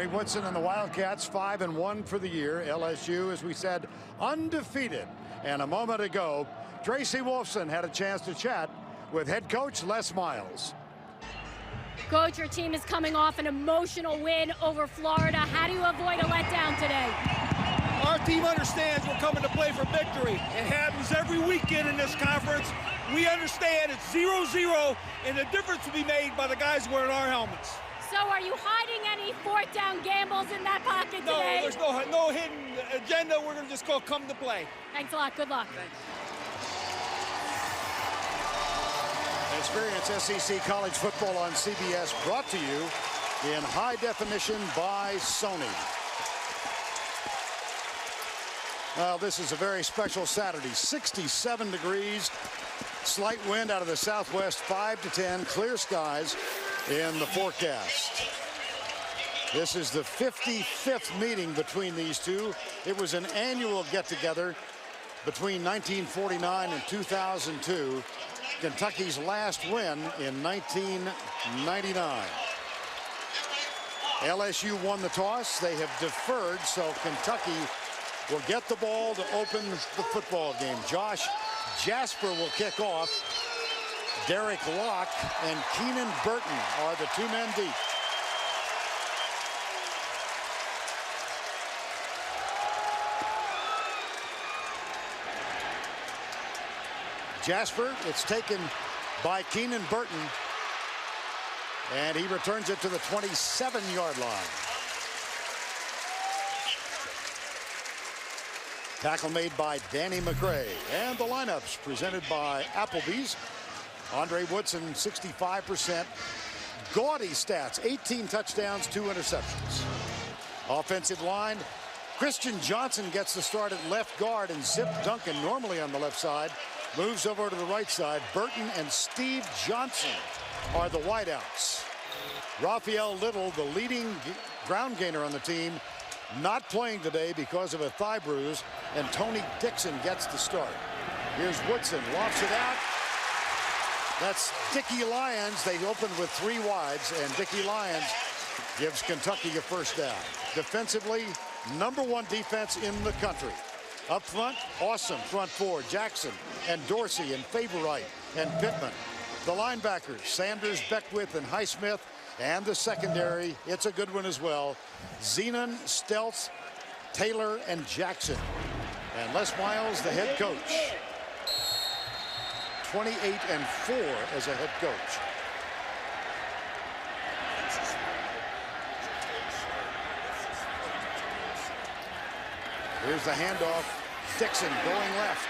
Andre Woodson and the Wildcats 5-1 for the year. LSU, as we said, undefeated. And a moment ago, Tracy Wolfson had a chance to chat with head coach Les Miles. Coach, your team is coming off an emotional win over Florida. How do you avoid a letdown today? Our team understands we're coming to play for victory. It happens every weekend in this conference. We understand it's 0-0, and the difference will be made by the guys wearing our helmets. So are you hiding any fourth down gambles in that pocket today? No, there's no hidden agenda. We're going to just go come to play. Thanks a lot. Good luck. Thanks. Experience SEC college football on CBS, brought to you in high definition by Sony. Well, this is a very special Saturday. 67 degrees, slight wind out of the southwest, 5 to 10, clear skies in the forecast. This is the 55th meeting between these two. It was an annual get-together between 1949 and 2002. Kentucky's last win in 1999. LSU won the toss. They have deferred, so Kentucky will get the ball to open the football game. Josh Jasper will kick off. Derek Locke and Keenan Burton are the two men deep. Jasper, it's taken by Keenan Burton, and he returns it to the 27-yard line. Tackle made by Danny McCray. And the lineups presented by Applebee's. Andre Woodson, 65%. Gaudy stats, 18 touchdowns, 2 interceptions. Offensive line, Christian Johnson gets the start at left guard, and Zip Duncan, normally on the left side, moves over to the right side. Burton and Steve Johnson are the wideouts. Raphael Little, the leading ground gainer on the team, not playing today because of a thigh bruise, and Tony Dixon gets the start. Here's Woodson, lofts it out. That's Dickie Lyons. They opened with 3 wides, and Dickie Lyons gives Kentucky a first down. Defensively, #1 defense in the country. Up front, awesome front four. Jackson and Dorsey and Favorite and Pittman. The linebackers, Sanders, Beckwith, and Highsmith. And the secondary, it's a good one as well. Zenon, Stelz, Taylor, and Jackson. And Les Miles, the head coach. 28-4 as a head coach. Here's the handoff. Dixon going left.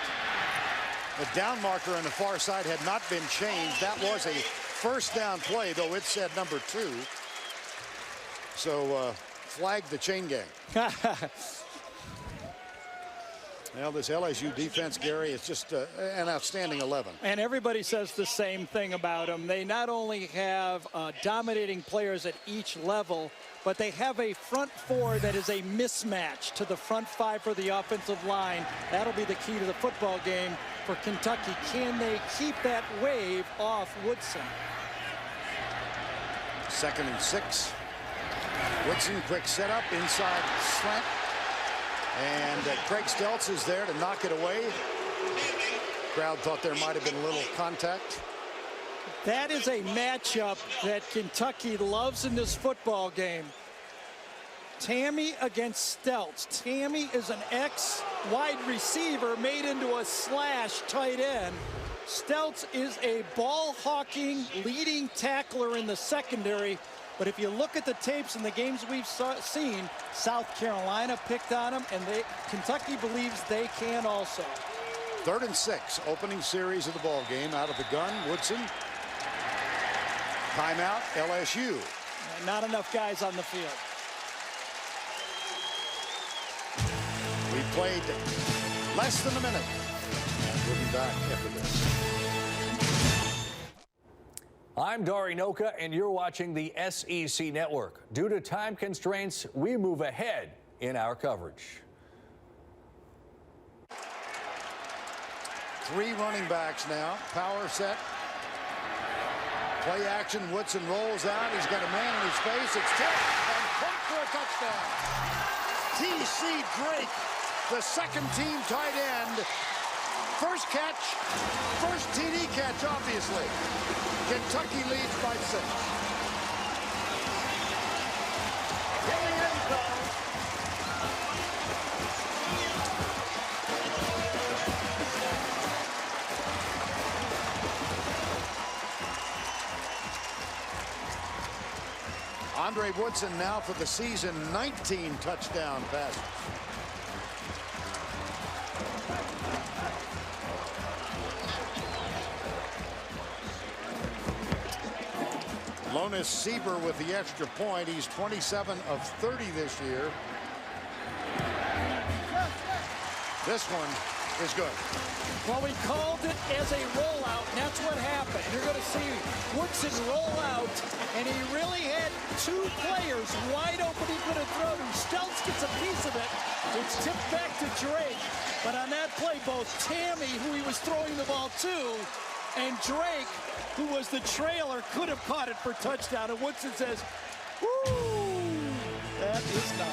The down marker on the far side had not been changed. That was a first down play, though it said #2. So flag the chain gang. Well, this LSU defense, Gary, is just an outstanding 11. And everybody says the same thing about them. They not only have dominating players at each level, but they have a front four that is a mismatch to the front 5 for the offensive line. That'll be the key to the football game for Kentucky. Can they keep that wave off Woodson? 2nd and 6. Woodson, quick setup, inside slant. And Craig Stelz is there to knock it away. Crowd thought there might have been a little contact. That is a matchup that Kentucky loves in this football game. Tammy against Stelz. Tammy is an ex-wide receiver made into a slash tight end. Stelz is a ball-hawking, leading tackler in the secondary. But if you look at the tapes and the games we've seen, South Carolina picked on them, and Kentucky believes they can also. 3rd and 6, opening series of the ball game. Out of the gun, Woodson. Timeout, LSU. Not enough guys on the field. We played less than a minute. And we'll be back after this. I'm Dari Noka, and you're watching the SEC Network. Due to time constraints, we move ahead in our coverage. 3 running backs now. Power set. Play action. Woodson rolls out. He's got a man in his face. It's tipped and pumped for a touchdown. T.C. Drake, the second-team tight end. First catch, first TD catch, obviously. Kentucky leads by 6. In the end zone. Andre Woodson now for the season, 19 touchdown passes. Lonis Sieber with the extra point. He's 27 of 30 this year. This one is good. Well, we called it as a rollout, and that's what happened. You're going to see Woodson roll out, and he really had two players wide open he could have thrown. Stelz gets a piece of it. It's tipped back to Drake. But on that play, both Tammy, who he was throwing the ball to, and Drake, who was the trailer, could have caught it for touchdown. And Woodson says, whoo, that is not.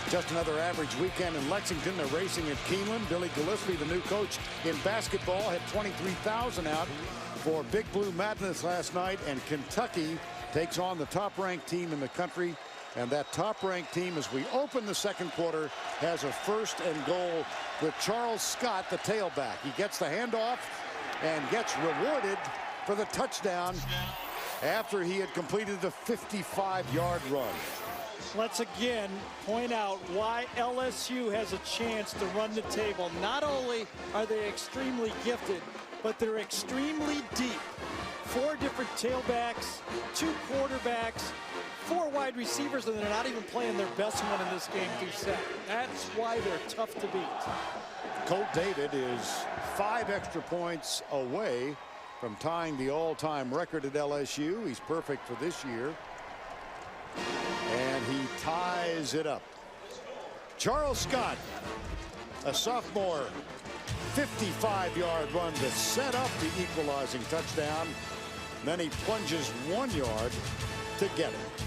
Just another average weekend in Lexington. They're racing at Keeneland. Billy Gillespie, the new coach in basketball, had 23,000 out for Big Blue Madness last night. And Kentucky takes on the top-ranked team in the country. And that top-ranked team, as we open the second quarter, has a first and goal with Charles Scott, the tailback. He gets the handoff and gets rewarded for the touchdown after he had completed the 55-yard run. Let's again point out why LSU has a chance to run the table. Not only are they extremely gifted, but they're extremely deep. 4 different tailbacks, 2 quarterbacks, 4 wide receivers, and they're not even playing their best one in this game through set. That's why they're tough to beat. Colt David is 5 extra points away from tying the all-time record at LSU. He's perfect for this year. And he ties it up. Charles Scott, a sophomore, 55-yard run to set up the equalizing touchdown. Then he plunges 1 yard to get it.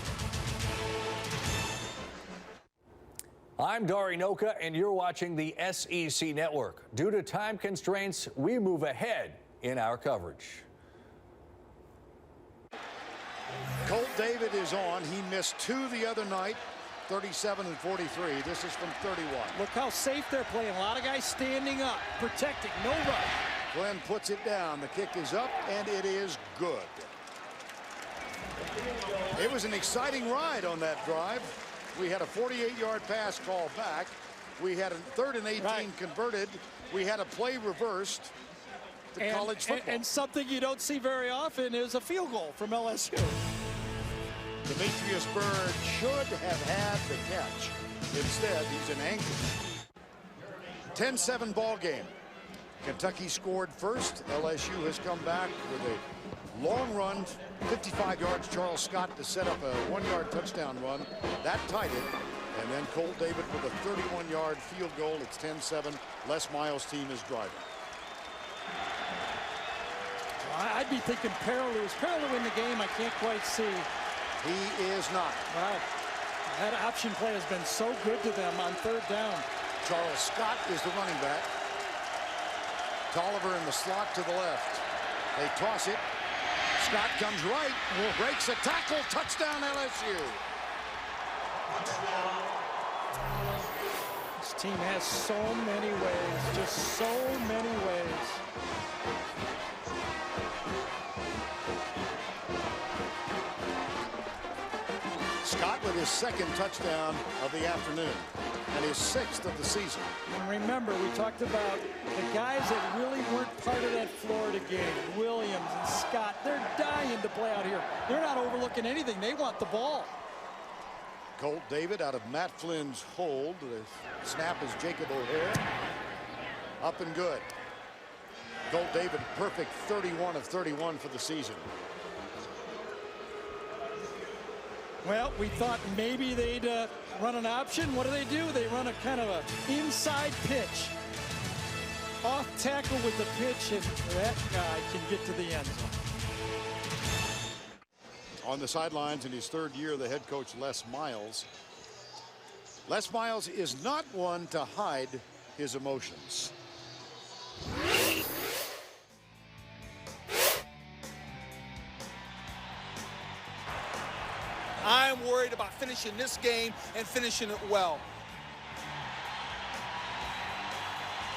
I'm Dari Noka, and you're watching the SEC Network. Due to time constraints, we move ahead in our coverage. Colt David is on. He missed 2 the other night, 37 and 43. This is from 31. Look how safe they're playing. A lot of guys standing up, protecting, no rush. Glenn puts it down. The kick is up, and it is good. It was an exciting ride on that drive. We had a 48-yard pass called back. We had a 3rd and 18 converted. We had a play reversed to college football. And something you don't see very often is a field goal from LSU. Demetrius Byrd should have had the catch. Instead, he's an anchor. 10-7 ball game. Kentucky scored first. LSU has come back with a long run, 55 yards. Charles Scott to set up a 1-yard touchdown run. That tied it. And then Colt David with a 31-yard field goal. It's 10-7. Les Miles' team is driving. I'd be thinking Perilou. Is Perilou in the game? I can't quite see. He is not. Wow. That option play has been so good to them on 3rd down. Charles Scott is the running back. Tolliver in the slot to the left. They toss it. Scott comes right. Breaks a tackle. Touchdown LSU. This team has so many ways. Just so many ways. Scott with his 2nd touchdown of the afternoon and his 6th of the season. And remember, we talked about the guys that really weren't part of that Florida game. Williams and Scott, they're dying to play out here. They're not overlooking anything. They want the ball. Colt David out of Matt Flynn's hold. The snap is Jacob O'Hare. Up and good. Colt David, perfect 31 of 31 for the season. Well, we thought maybe they'd run an option. What do? They run a kind of a inside pitch. Off tackle with the pitch, and that guy can get to the end zone. on the sidelines in his third year, the head coach, Les Miles. Les Miles is not one to hide his emotions. I'm worried about finishing this game and finishing it well.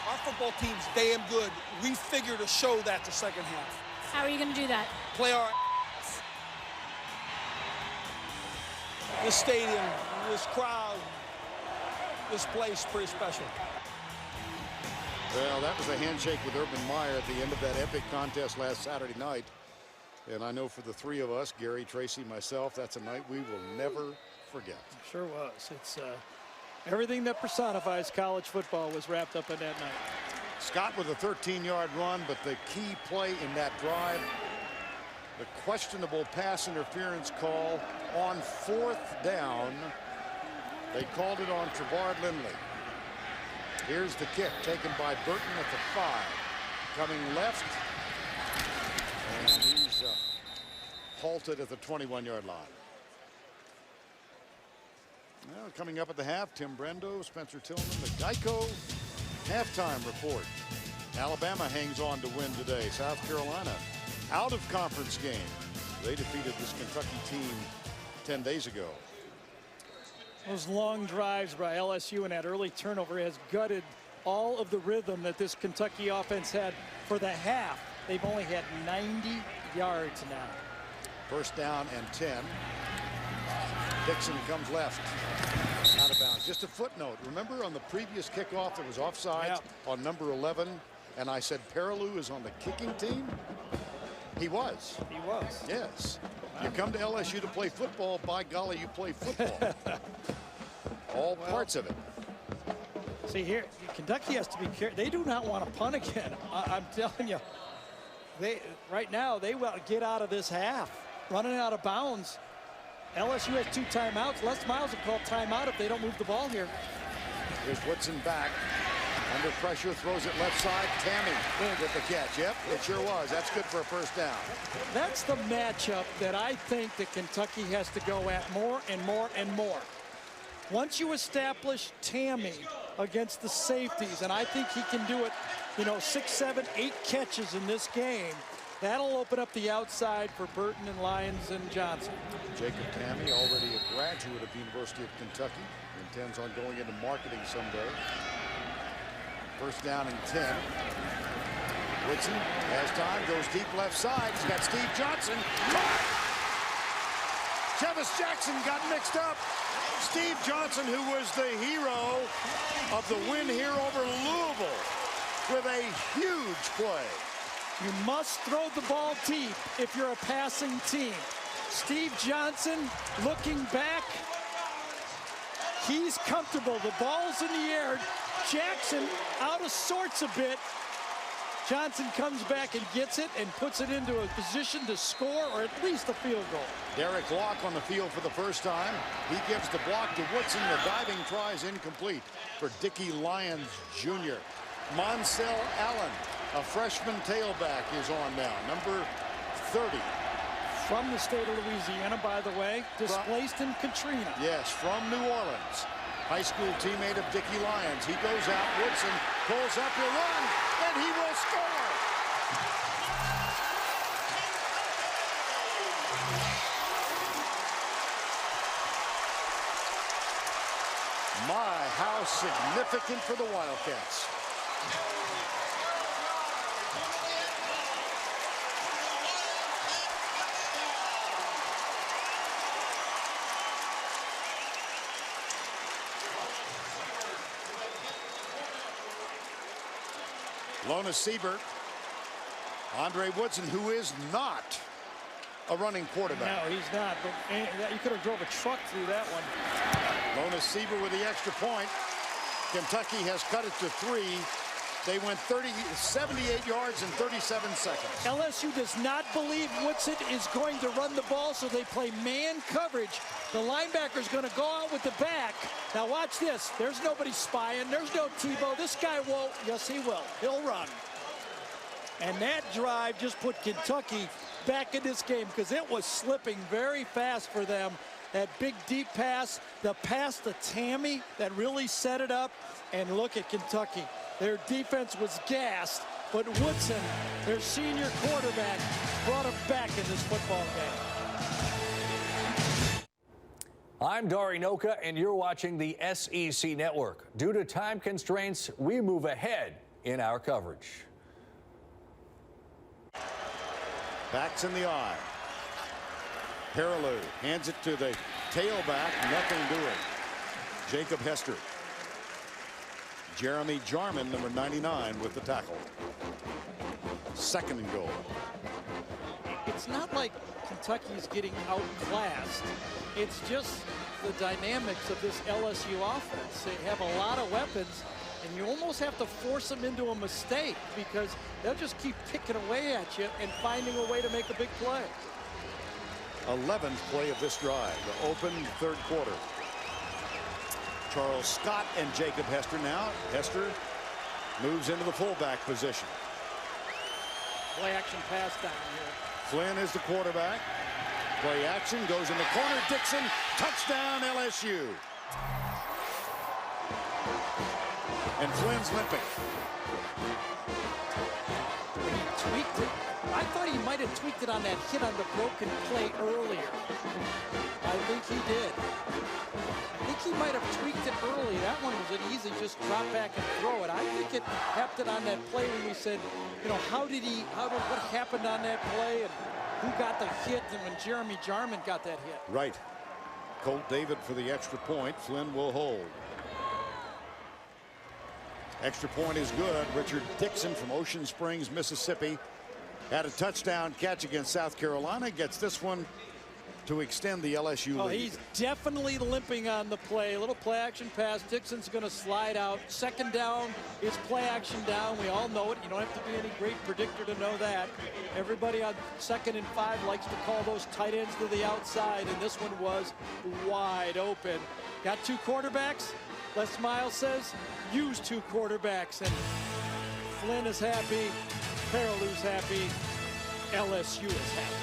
Our football team's damn good. We figure to show that the second half. How are you going to do that? Play our ass. This stadium, this crowd, this place, pretty special. Well, that was a handshake with Urban Meyer at the end of that epic contest last Saturday night. And I know for the three of us, Gary, Tracy, myself, that's a night we will never forget. Sure was. It's everything that personifies college football was wrapped up in that night. Scott with a 13-yard run, but the key play in that drive, the questionable pass interference call on 4th down. They called it on Trevard Lindley. Here's the kick taken by Burton at the 5. Coming left. And he's halted at the 21-yard line. Well, coming up at the half, Tim Brendo, Spencer Tillman, the Geico halftime report. Alabama hangs on to win today. South Carolina out of conference game. They defeated this Kentucky team 10 days ago. Those long drives by LSU and that early turnover has gutted all of the rhythm that this Kentucky offense had for the half. They've only had 90 yards now. First down and 10. Dixon comes left. Out of bounds. Just a footnote. Remember on the previous kickoff there was offsides on number 11, and I said Perilou is on the kicking team? He was. He was. Yes. You come to LSU to play football, by golly, you play football. All parts of it. See here, Kentucky has to be careful. They do not want to punt again. I'm telling you. Right now, they will get out of this half. Running out of bounds. LSU has 2 timeouts. Les Miles will call timeout if they don't move the ball here. Here's Woodson back. Under pressure, throws it left side. Tammy with the catch. Yep, it sure was. That's good for a first down. That's the matchup that I think that Kentucky has to go at more and more and more. Once you establish Tammy against the safeties, and I think he can do it, 6, 7, 8 catches in this game, that'll open up the outside for Burton and Lyons and Johnson. Jacob Tammy, already a graduate of the University of Kentucky, intends on going into marketing someday. First down and 10. Woodson has time, goes deep left side. He's got Steve Johnson. Chevis Jackson got mixed up. Steve Johnson, who was the hero of the win here over Louisville, with a huge play. You must throw the ball deep if you're a passing team. Steve Johnson looking back. He's comfortable. The ball's in the air. Jackson out of sorts a bit. Johnson comes back and gets it and puts it into a position to score or at least a field goal. Derek Locke on the field for the first time. He gives the block to Woodson. The diving try is incomplete for Dickie Lyons Jr. Monsell Allen, a freshman tailback, is on now. Number 30. From the state of Louisiana, by the way, displaced in Katrina. Yes, from New Orleans. High school teammate of Dickie Lyons. He goes out, Woodson pulls up, he'll run, and he will score. My, how significant for the Wildcats. Lona Siebert, Andre Woodson, who is not a running quarterback. No, he's not. But you could have drove a truck through that one. Lona Siebert with the extra point. Kentucky has cut it to 3. They went 78 yards in 37 seconds. LSU does not believe Woodson is going to run the ball, so they play man coverage. The linebacker's going to go out with the back. Now watch this. There's nobody spying. There's no Tebow. This guy won't. Yes, he will. He'll run. And that drive just put Kentucky back in this game because it was slipping very fast for them. That big deep pass, the pass to Tammy that really set it up. And look at Kentucky. Their defense was gassed, but Woodson, their senior quarterback, brought them back in this football game. I'm Dari Noka, and you're watching the SEC Network. Due to time constraints, we move ahead in our coverage. Backs in the eye. Perilou hands it to the tailback. Nothing doing. Jacob Hester. Jeremy Jarman, number 99, with the tackle. Second and goal. It's not like Kentucky's getting outclassed. It's just the dynamics of this LSU offense. They have a lot of weapons, and you almost have to force them into a mistake because they'll just keep picking away at you and finding a way to make a big play. 11th play of this drive, the open third quarter. Charles Scott and Jacob Hester now. Hester moves into the fullback position. Play action pass down here. Flynn is the quarterback. Play action goes in the corner. Dixon, touchdown LSU. And Flynn's limping. He tweaked it. I thought he might have tweaked it on that hit on the broken play earlier. I think he did. I think he might have tweaked it early. That one was an easy just drop back and throw it. I think it happened on that play when we said, you know, what happened on that play and who got the hit, and when Jeremy Jarman got that hit. Right. Colt David for the extra point. Flynn will hold. Extra point is good. Richard Dixon from Ocean Springs, Mississippi, had a touchdown catch against South Carolina. Gets this one to extend the LSU lead. He's definitely limping on the play. A little play action pass. Dixon's going to slide out. Second down is play action down. We all know it. You don't have to be any great predictor to know that. Everybody on 2nd and 5 likes to call those tight ends to the outside, and this one was wide open. Got two quarterbacks. Les Miles says, use two quarterbacks, and Flynn is happy. Perilou's happy. LSU is happy.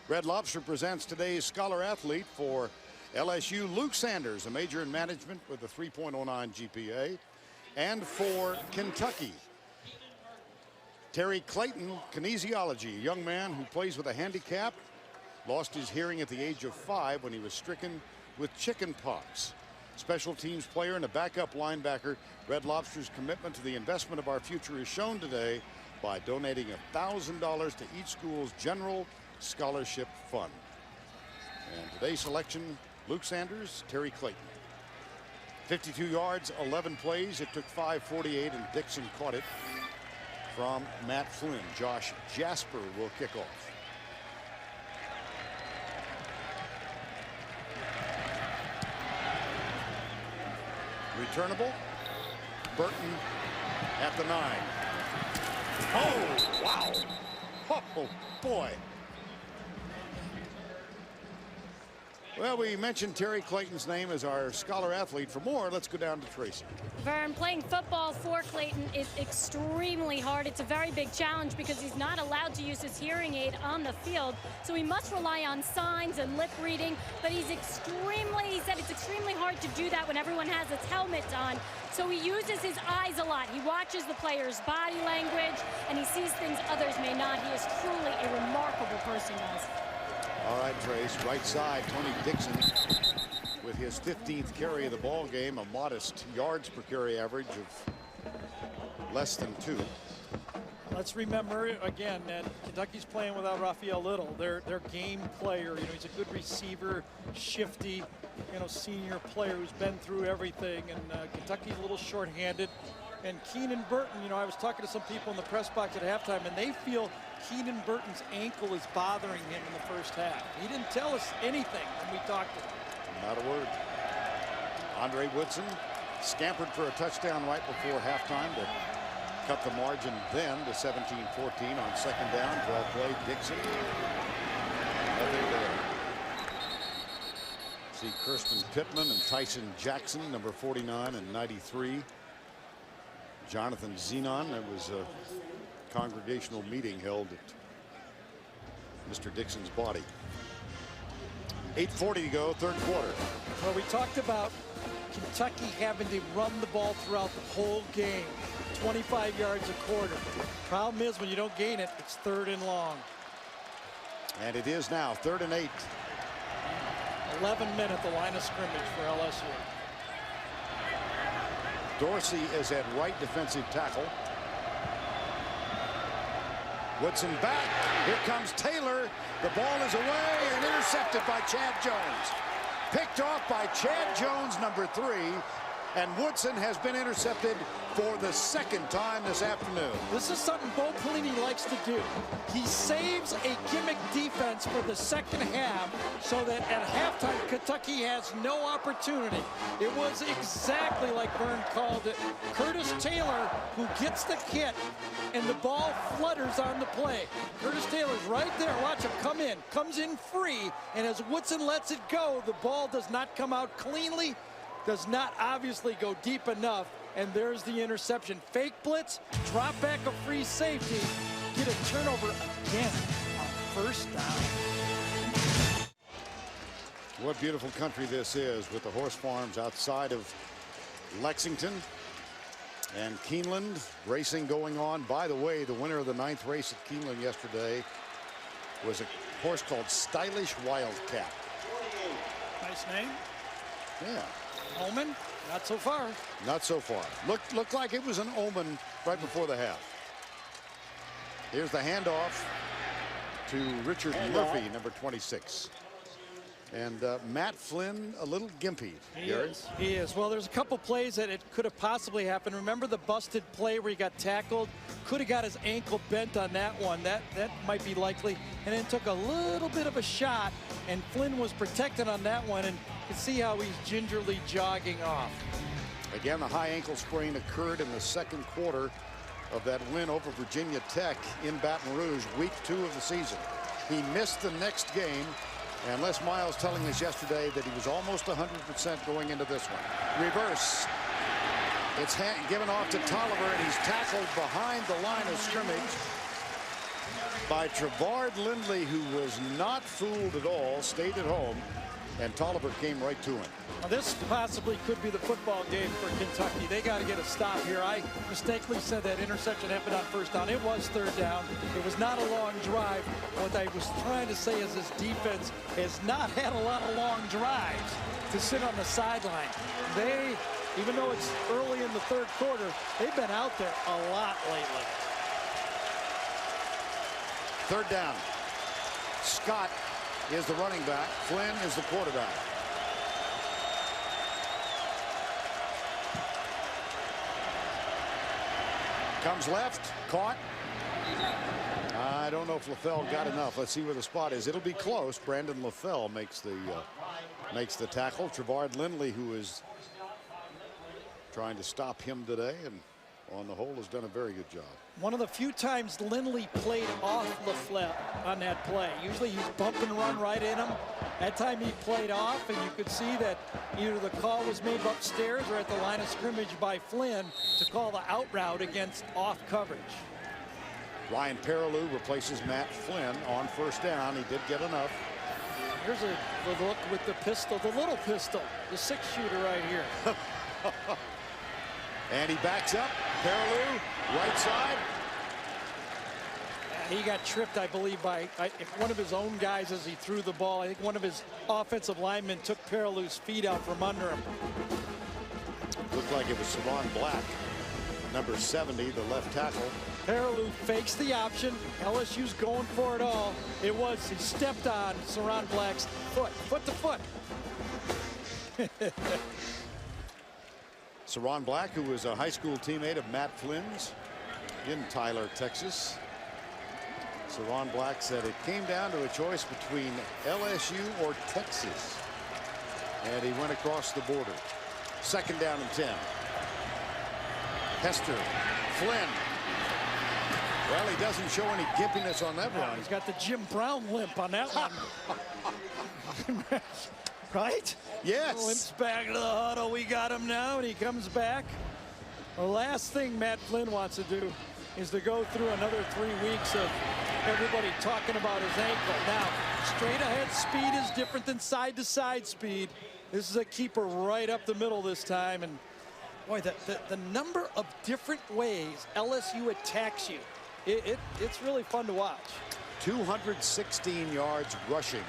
Red Lobster presents today's Scholar Athlete for LSU. Luke Sanders, a major in management with a 3.09 GPA. And for Kentucky, Terry Clayton, kinesiology, a young man who plays with a handicap, lost his hearing at the age of 5 when he was stricken with chicken pox. Special teams player and a backup linebacker. Red Lobster's commitment to the investment of our future is shown today by donating $1,000 to each school's general scholarship fund. And today's selection, Luke Sanders, Terry Clayton. 52 yards, 11 plays. It took 5:48, and Dixon caught it from Matt Flynn. Josh Jasper will kick off. Returnable. Burton at the 9. Oh, wow. Oh, boy. Well, we mentioned Terry Clayton's name as our Scholar Athlete. For more, let's go down to Tracy. Vern, playing football for Clayton is extremely hard. It's a very big challenge because he's not allowed to use his hearing aid on the field. So he must rely on signs and lip reading. But he said it's extremely hard to do that when everyone has its helmet on. So he uses his eyes a lot. He watches the player's body language, and he sees things others may not. He is truly a remarkable person, guys. All right, Trace, right side, Tony Dixon with his 15th carry of the ball game, a modest yards per carry average of less than 2. Let's remember again that Kentucky's playing without Raphael Little, their game player. You know, he's a good receiver, shifty, you know, senior player who's been through everything, and Kentucky's a little short-handed. And Keenan Burton, you know, I was talking to some people in the press box at halftime, and they feel Keenan Burton's ankle is bothering him in the first half. He didn't tell us anything when we talked to him. Not a word. Andre Woodson scampered for a touchdown right before halftime to cut the margin then to 17-14 on second down. Well played, Dixon. Nothing there. See Kirsten Pittman and Tyson Jackson, number 49 and 93, Jonathan Zenon. There was a congregational meeting held at Mr. Dixon's body. 8:40 to go, third quarter. Well, we talked about Kentucky having to run the ball throughout the whole game. 25 yards a quarter. Problem is, when you don't gain it, it's third and long. And it is now 3rd and 8. 11 men at the line of scrimmage for LSU. Dorsey is at right defensive tackle. Woodson back. Here comes Taylor. The ball is away and intercepted by Chad Jones. Picked off by Chad Jones, number 3. And Woodson has been intercepted for the 2nd time this afternoon. This is something Bo Pelini likes to do. He saves a gimmick defense for the 2nd half so that at halftime Kentucky has no opportunity. It was exactly like Vern called it. Curtis Taylor who gets the hit and the ball flutters on the play. Curtis Taylor's right there. Watch him come in. Comes in free, and as Woodson lets it go, the ball does not come out cleanly. Does not obviously go deep enough, and there's the interception. Fake blitz, drop back a free safety, get a turnover again on 1st down. What beautiful country this is, with the horse farms outside of Lexington and Keeneland. Racing going on. By the way, the winner of the 9th race at Keeneland yesterday was a horse called Stylish Wildcat. Nice name. Yeah. Omen, not so far. Not so far. Looked like it was an omen right before the half. Here's the handoff to Richard Murphy, number 26. And Matt Flynn a little gimpy. He is. Well, there's a couple plays that it could have possibly happened. Remember the busted play where he got tackled? Could have got his ankle bent on that one. That might be likely. And then took a little bit of a shot, and Flynn was protected on that one, and you can see how he's gingerly jogging off. Again, the high ankle sprain occurred in the 2nd quarter of that win over Virginia Tech in Baton Rouge, week 2 of the season. He missed the next game, and Les Miles telling us yesterday that he was almost 100% going into this one. Reverse. It's given off to Tolliver, and he's tackled behind the line of scrimmage by Trevard Lindley, who was not fooled at all, stayed at home, and Tolliver came right to him. Now this possibly could be the football game for Kentucky. They got to get a stop here. I mistakenly said that interception happened on 1st down. It was 3rd down. It was not a long drive. What I was trying to say is this defense has not had a lot of long drives to sit on the sideline. They, even though it's early in the 3rd quarter, they've been out there a lot lately. 3rd down. Scott is the running back. Flynn is the quarterback. Comes left, caught. I don't know if LaFell got enough. Let's see where the spot is. It'll be close. Brandon LaFell makes the tackle. Trevard Lindley, who is trying to stop him today, and on the whole has done a very good job. One of the few times Lindley played off LaFleur on that play. Usually he's bump and run right in him. That time he played off, and you could see that either the call was made upstairs or at the line of scrimmage by Flynn to call the out route against off coverage. Ryan Perilou replaces Matt Flynn on 1st down. He did get enough. Here's a look with the pistol, the little pistol, the 6-shooter right here. And he backs up. Perilou, right side. He got tripped, I believe, by one of his own guys as he threw the ball. I think one of his offensive linemen took Perilou's feet out from under him. Looked like it was Saron Black, number 70, the left tackle. Perilou fakes the option. LSU's going for it all. It was, he stepped on Saron Black's foot to foot. Saron Black, who was a high school teammate of Matt Flynn's in Tyler, Texas. Saron Black said it came down to a choice between LSU or Texas. And he went across the border. 2nd down and 10. Hester, Flynn. Well, he doesn't show any gimpiness on that run. He's got the Jim Brown limp on that one. Right? Yes. Limps back to the huddle. We got him now, and he comes back. The last thing Matt Flynn wants to do is to go through another 3 weeks of everybody talking about his ankle. Now, straight ahead speed is different than side to side speed. This is a keeper right up the middle this time. And boy, the number of different ways LSU attacks you, it's really fun to watch. 216 yards rushing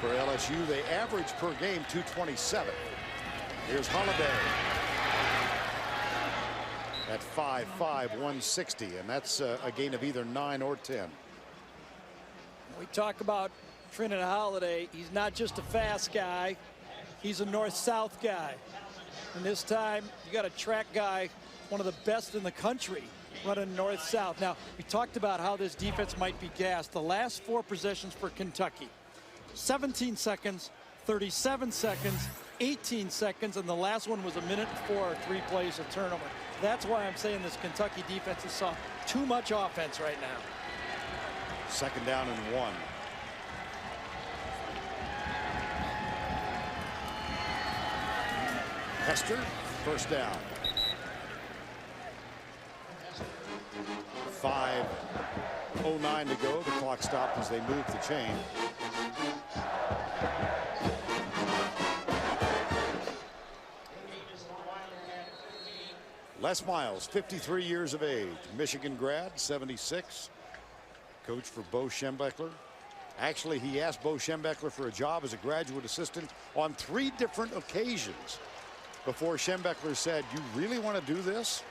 for LSU. They average per game 227. Here's Holiday at 5'5", 160, and that's a gain of either 9 or 10. We talk about Trinidad Holiday. He's not just a fast guy. He's a north-south guy. And this time, you got a track guy, one of the best in the country, running north-south. Now, we talked about how this defense might be gassed. The last 4 possessions for Kentucky, 17 seconds, 37 seconds, 18 seconds, and the last one was a minute and 4, 3 plays of turnover. That's why I'm saying this Kentucky defense has saw too much offense right now. 2nd down and 1. Hester, 1st down. 5:09 to go. The clock stopped as they moved the chain. Les Miles, 53 years of age, Michigan grad, 76. Coach for Bo Schembechler. Actually, he asked Bo Schembechler for a job as a graduate assistant on 3 different occasions before Schembechler said, "You really want to do this?"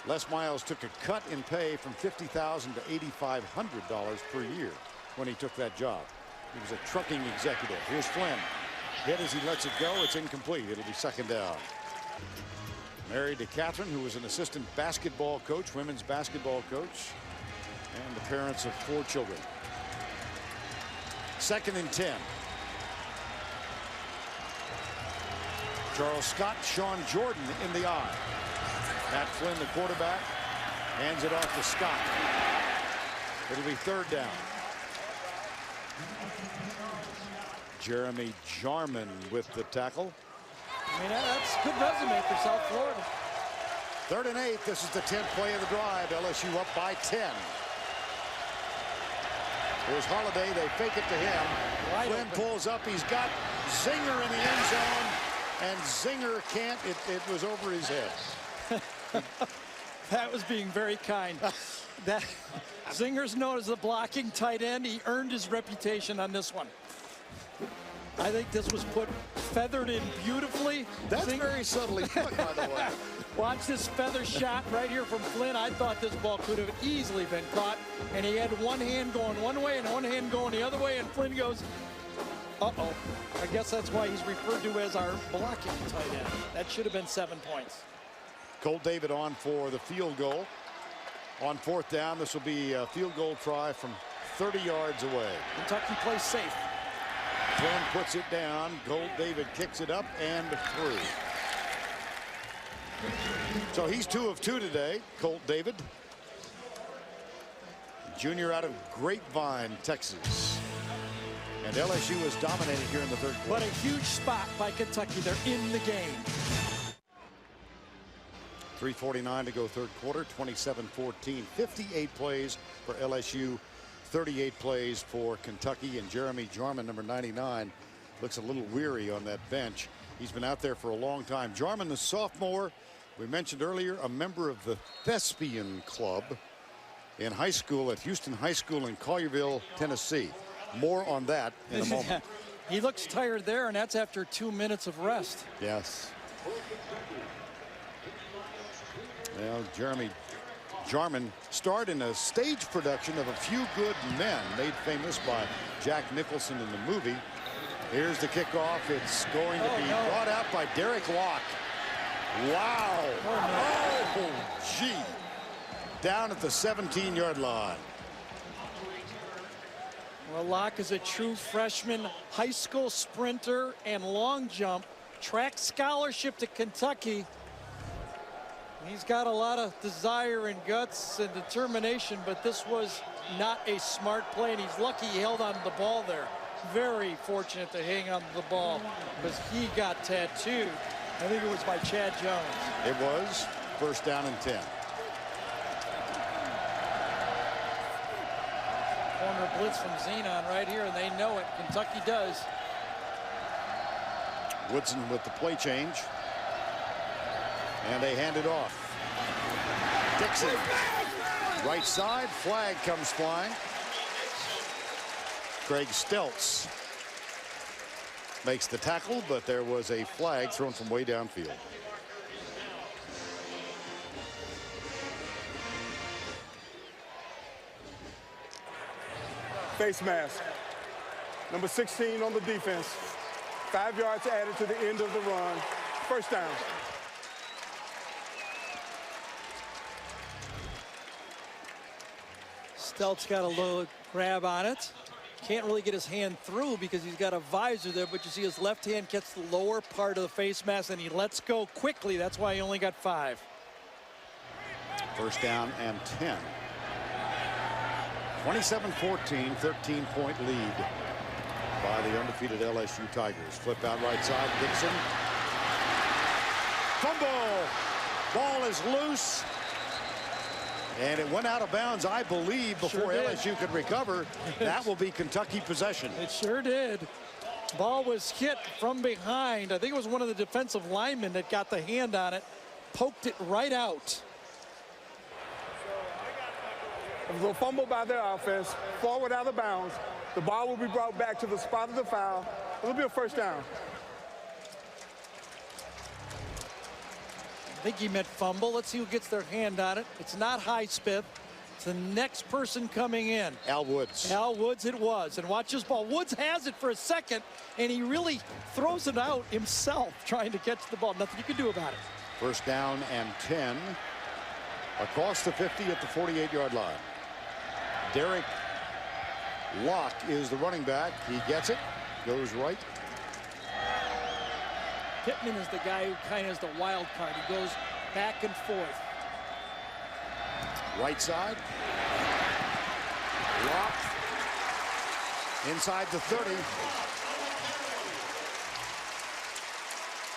Les Miles took a cut in pay from $50,000 to $8,500 per year when he took that job. He was a trucking executive. Here's Flynn. Hit as he lets it go. It's incomplete. It'll be 2nd down. Married to Catherine, who was an assistant basketball coach, women's basketball coach, and the parents of 4 children. 2nd and 10. Charles Scott, Sean Jordan in the eye. Matt Flynn, the quarterback, hands it off to Scott. It'll be 3rd down. Jeremy Jarman with the tackle. I mean, that's a good resume for South Florida. 3rd and 8. This is the 10th play of the drive. LSU up by 10. Here's Holiday. They fake it to him. Flynn pulls up. He's got Zinger in the end zone, and Zinger can't. It was over his head. That was being very kind. That Zinger's known as the blocking tight end. He earned his reputation on this one. I think this was feathered in beautifully. That's very subtly put, by the way. Watch this feather shot right here from Flynn. I thought this ball could have easily been caught, and he had one hand going one way and one hand going the other way, and Flynn goes, uh-oh. I guess that's why he's referred to as our blocking tight end. That should have been 7 points. Colt David on for the field goal. On 4th down, this will be a field goal try from 30 yards away. Kentucky plays safe. Flynn puts it down. Colt David kicks it up and through. So he's 2 of 2 today, Colt David. Junior out of Grapevine, Texas. And LSU has dominated here in the 3rd quarter. What a huge spot by Kentucky. They're in the game. 3:49 to go 3rd quarter, 27-14. 58 plays for LSU, 38 plays for Kentucky. And Jeremy Jarman, number 99, looks a little weary on that bench. He's been out there for a long time. Jarman, the sophomore, we mentioned earlier, a member of the Thespian Club in high school at Houston High School in Collierville, Tennessee. More on that in a moment. He looks tired there, and that's after 2 minutes of rest. Yes. Well, Jeremy Jarman starred in a stage production of A Few Good Men, made famous by Jack Nicholson in the movie. Here's the kickoff. It's going to be brought out by Derek Locke. Wow. Oh, gee. Down at the 17-yard line. Well, Locke is a true freshman high school sprinter and long jump. Track scholarship to Kentucky. He's got a lot of desire and guts and determination, but this was not a smart play, and he's lucky he held on to the ball there. Very fortunate to hang on to the ball because he got tattooed I think it was by Chad Jones. It was first down and 10. Corner blitz from Xenon right here, and they know it. Kentucky does. Woodson with the play change. And they hand it off. Dixon, right side, flag comes flying. Craig Stelz makes the tackle, but there was a flag thrown from way downfield. Face mask. Number 16 on the defense. 5 yards added to the end of the run. First down. Stelz got a little grab on it. Can't really get his hand through because he's got a visor there, but you see his left hand gets the lower part of the face mask and he lets go quickly. That's why he only got 5. First down and 10. 27-14, 13-point lead by the undefeated LSU Tigers. Flip out right side, Dixon. Fumble! Ball is loose. And it went out of bounds, I believe, before LSU could recover. That will be Kentucky possession. It sure did. Ball was hit from behind. I think it was one of the defensive linemen that got the hand on it, poked it right out. It was a fumble by their offense, forward out of bounds. The ball will be brought back to the spot of the foul. It'll be a first down. I think he meant fumble. Let's see who gets their hand on it. It's not Highsmith. It's the next person coming in. Al Woods. Al Woods it was. And watch this ball. Woods has it for a second, and he really throws it out himself trying to catch the ball. Nothing you can do about it. First down and 10. Across the 50 at the 48-yard line. Derek Locke is the running back. He gets it. Goes right. Pittman is the guy who kind of is the wild card. He goes back and forth. Right side. Locke. Inside the 30.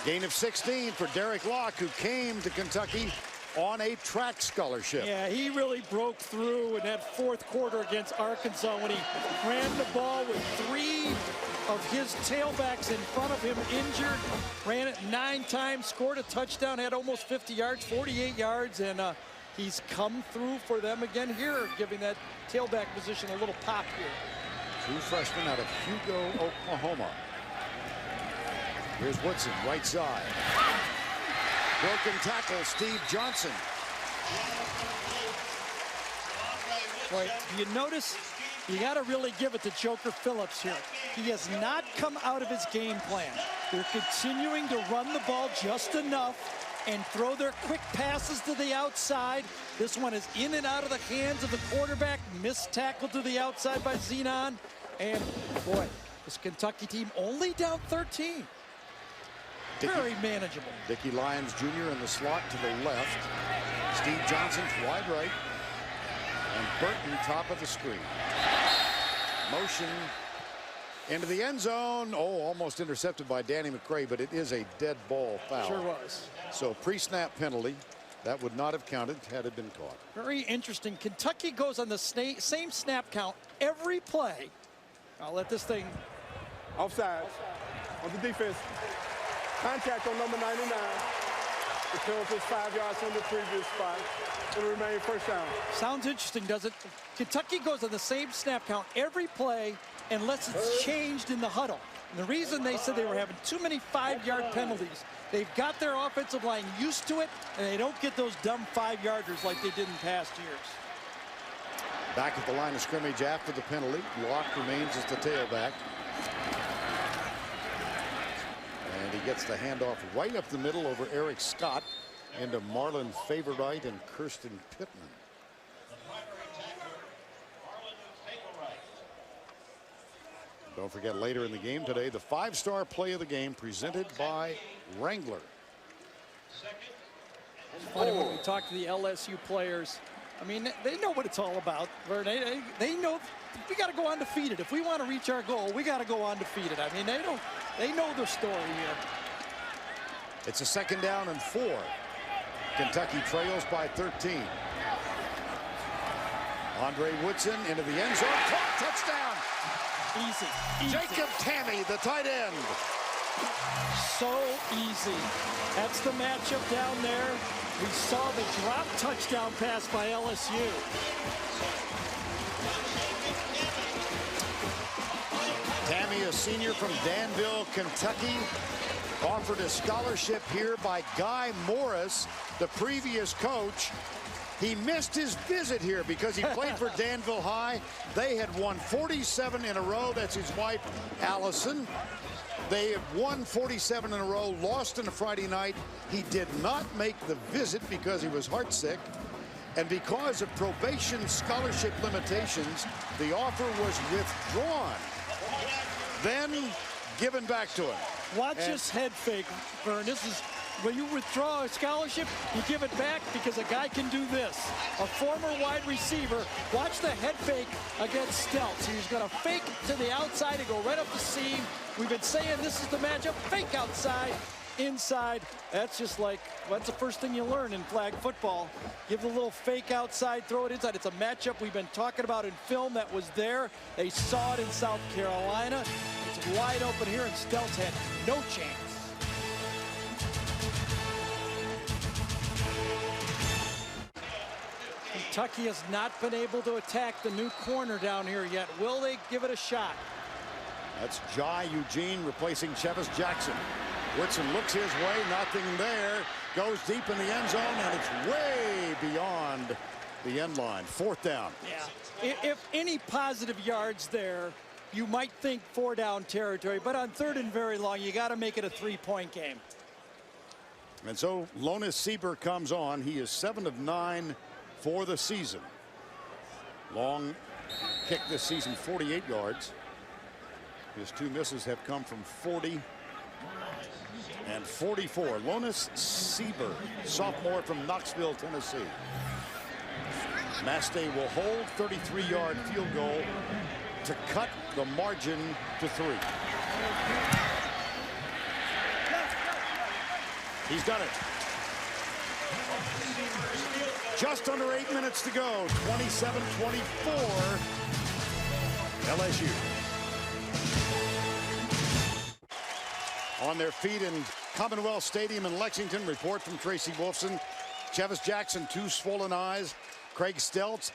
Gain of 16 for Derek Locke, who came to Kentucky on a track scholarship. Yeah, he really broke through in that fourth quarter against Arkansas when he ran the ball with 3 of his tailbacks in front of him injured. Ran it 9 times, scored a touchdown, had almost 50 yards, 48 yards, and he's come through for them again here, giving that tailback position a little pop here. True freshman out of Hugo, Oklahoma. Here's Woodson, right side. Broken tackle, Steve Johnson. Boy, you notice, you got to really give it to Joker Phillips here. He has not come out of his game plan. They're continuing to run the ball just enough and throw their quick passes to the outside. This one is in and out of the hands of the quarterback. Missed tackle to the outside by Xenon. And boy, this Kentucky team only down 13. Very manageable. Dickie Lyons Jr. in the slot to the left. Steve Johnson's wide right. And Burton top of the screen. Motion into the end zone. Oh, almost intercepted by Danny McCray, but it is a dead ball foul. Sure was. So pre-snap penalty. That would not have counted had it been caught. Very interesting. Kentucky goes on the same snap count every play. I'll let this thing. Offside on the defense. Contact on number 99. The penalty is 5 yards from the previous spot. It'll remain first down. Sounds interesting, does it? Kentucky goes on the same snap count every play unless it's changed in the huddle. And the reason they said they were having too many 5-yard penalties, they've got their offensive line used to it, and they don't get those dumb 5-yarders like they did in past years. Back at the line of scrimmage after the penalty. Locke remains as the tailback. And he gets the handoff right up the middle over Eric Scott into Marlon Favorite and Kirsten Pittman. Don't forget, later in the game today, the 5-star play of the game presented by Wrangler. It's funny when we talk to the LSU players. I mean, they know what it's all about. They know we got to go undefeated. If we want to reach our goal, we got to go undefeated. I mean, they know the story here. It's a 2nd down and 4. Kentucky trails by 13. Andre Woodson into the end zone. Caught, touchdown. Easy. Jacob Tamme, the tight end. So easy. That's the matchup down there. We saw the drop touchdown pass by LSU. Tamme, a senior from Danville, Kentucky, offered a scholarship here by Guy Morris, the previous coach. He missed his visit here because he played for Danville High. They had won 47 in a row. That's his wife, Allison. They had won 47 in a row, lost on a Friday night. He did not make the visit because he was heartsick. And because of probation scholarship limitations, the offer was withdrawn, then given back to him. Watch this head fake, Vern. This is when you withdraw a scholarship, you give it back because a guy can do this. A former wide receiver. Watch the head fake against Steltz. He's going to fake to the outside and go right up the seam. We've been saying this is the matchup. Fake outside, inside. That's just like, well, that's the first thing you learn in flag football. Give the little fake outside, throw it inside. It's a matchup we've been talking about in film that was there. They saw it in South Carolina. It's wide open here, and Steltz had no chance. Kentucky has not been able to attack the new corner down here yet. Will they give it a shot? That's Jai Eugene replacing Chevis Jackson. Woodson looks his way, nothing there. Goes deep in the end zone, and it's way beyond the end line. 4th down. Yeah. If any positive yards there, you might think 4-down territory, but on 3rd and very long, you got to make it a 3-point game. And so Lonis Sieber comes on. He is 7 of 9 for the season. Long kick this season, 48 yards. His 2 misses have come from 40 and 44. Lonis Sieber, sophomore from Knoxville, Tennessee. Mastay will hold 33-yard field goal to cut the margin to 3. He's done it. Just under 8 minutes to go. 27-24. LSU. On their feet in Commonwealth Stadium in Lexington. Report from Tracy Wolfson. Chevis Jackson, 2 swollen eyes. Craig Steltz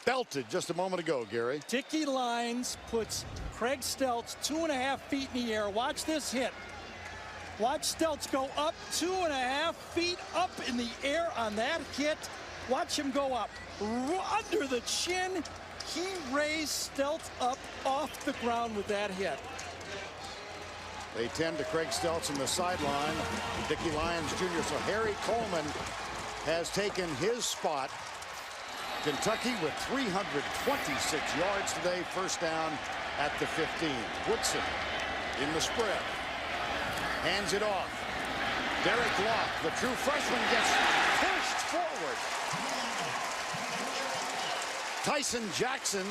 belted just a moment ago, Gary. Dickey Lines puts Craig Steltz 2.5 feet in the air. Watch this hit. Watch Steltz go up 2.5 feet up in the air on that hit. Watch him go up under the chin. He raised Steltz up off the ground with that hit. They tend to Craig Steltz on the sideline. Dickey Lyons Jr. So Harry Coleman has taken his spot. Kentucky with 326 yards today. 1st down at the 15. Woodson in the spread. Hands it off. Derek Locke, the true freshman, gets pushed forward. Tyson Jackson.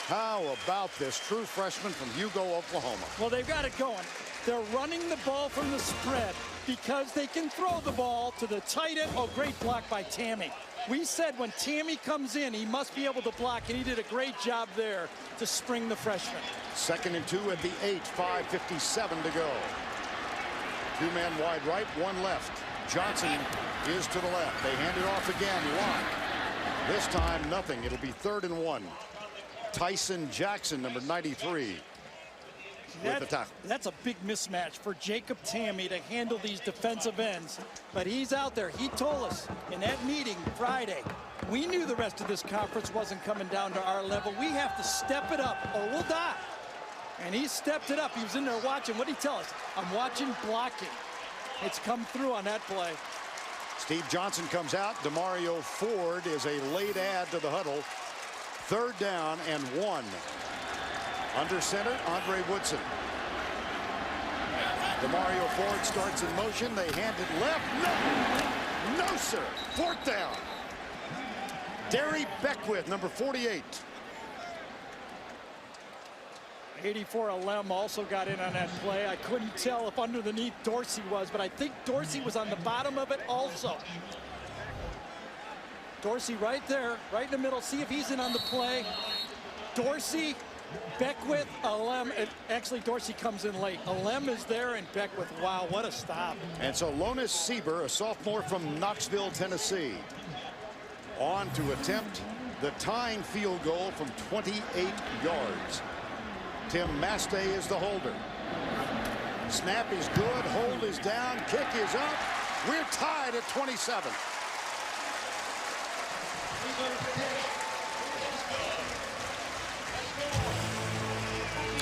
How about this true freshman from Hugo, Oklahoma? Well, they've got it going. They're running the ball from the spread because they can throw the ball to the tight end. Oh, great block by Tamme. We said when Tamme comes in, he must be able to block, and he did a great job there to spring the freshman. 2nd and 2 at the 8, 5:57 to go. 2-man wide right, 1 left. Johnson is to the left. They hand it off again. Locke. This time, nothing. It'll be 3rd and 1. Tyson Jackson, number 93. With the tackle. That's a big mismatch for Jacob Tamme to handle these defensive ends. But he's out there. He told us in that meeting Friday, we knew the rest of this conference wasn't coming down to our level. We have to step it up or we'll die. And he stepped it up. He was in there watching. What did he tell us? I'm watching blocking. It's come through on that play. Steve Johnson comes out. DeMario Ford is a late add to the huddle. 3rd down and 1. Under center, Andre Woodson. DeMario Ford starts in motion. They hand it left. No, sir. 4th down. Derry Beckwith, number 48. 84 Lem also got in on that play. I couldn't tell if underneath Dorsey was, but I think Dorsey was on the bottom of it also. Dorsey right there, right in the middle. See if he's in on the play. Dorsey, Beckwith, Alem. Actually, Dorsey comes in late. Alem is there, and Beckwith. Wow, what a stop. And so Lonis Sieber, a sophomore from Knoxville, Tennessee, on to attempt the tying field goal from 28 yards. Tim Mastay is the holder. Snap is good, hold is down, kick is up. We're tied at 27.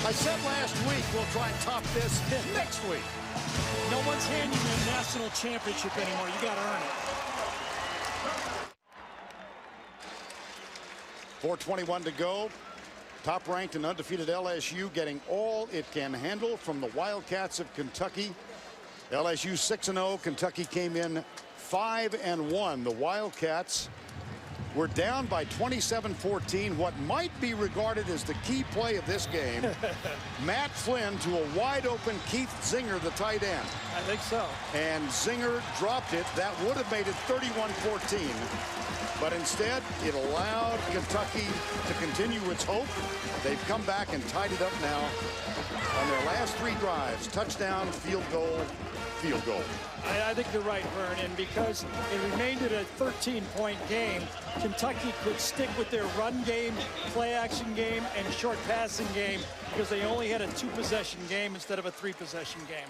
I said last week we'll try and top this next week. No one's handing you a national championship anymore. You got to earn it. 4:21 to go. Top-ranked and undefeated LSU getting all it can handle from the Wildcats of Kentucky. LSU 6-0. Kentucky came in 5-1. The Wildcats were down by 27-14. What might be regarded as the key play of this game. Matt Flynn to a wide-open Keith Zinger, the tight end. I think so. And Zinger dropped it. That would have made it 31-14. But instead, it allowed Kentucky to continue its hope. They've come back and tied it up now on their last 3 drives. Touchdown, field goal, field goal. I think you're right, Vernon, because it remained at a 13-point game. Kentucky could stick with their run game, play-action game, and short passing game because they only had a 2-possession game instead of a 3-possession game.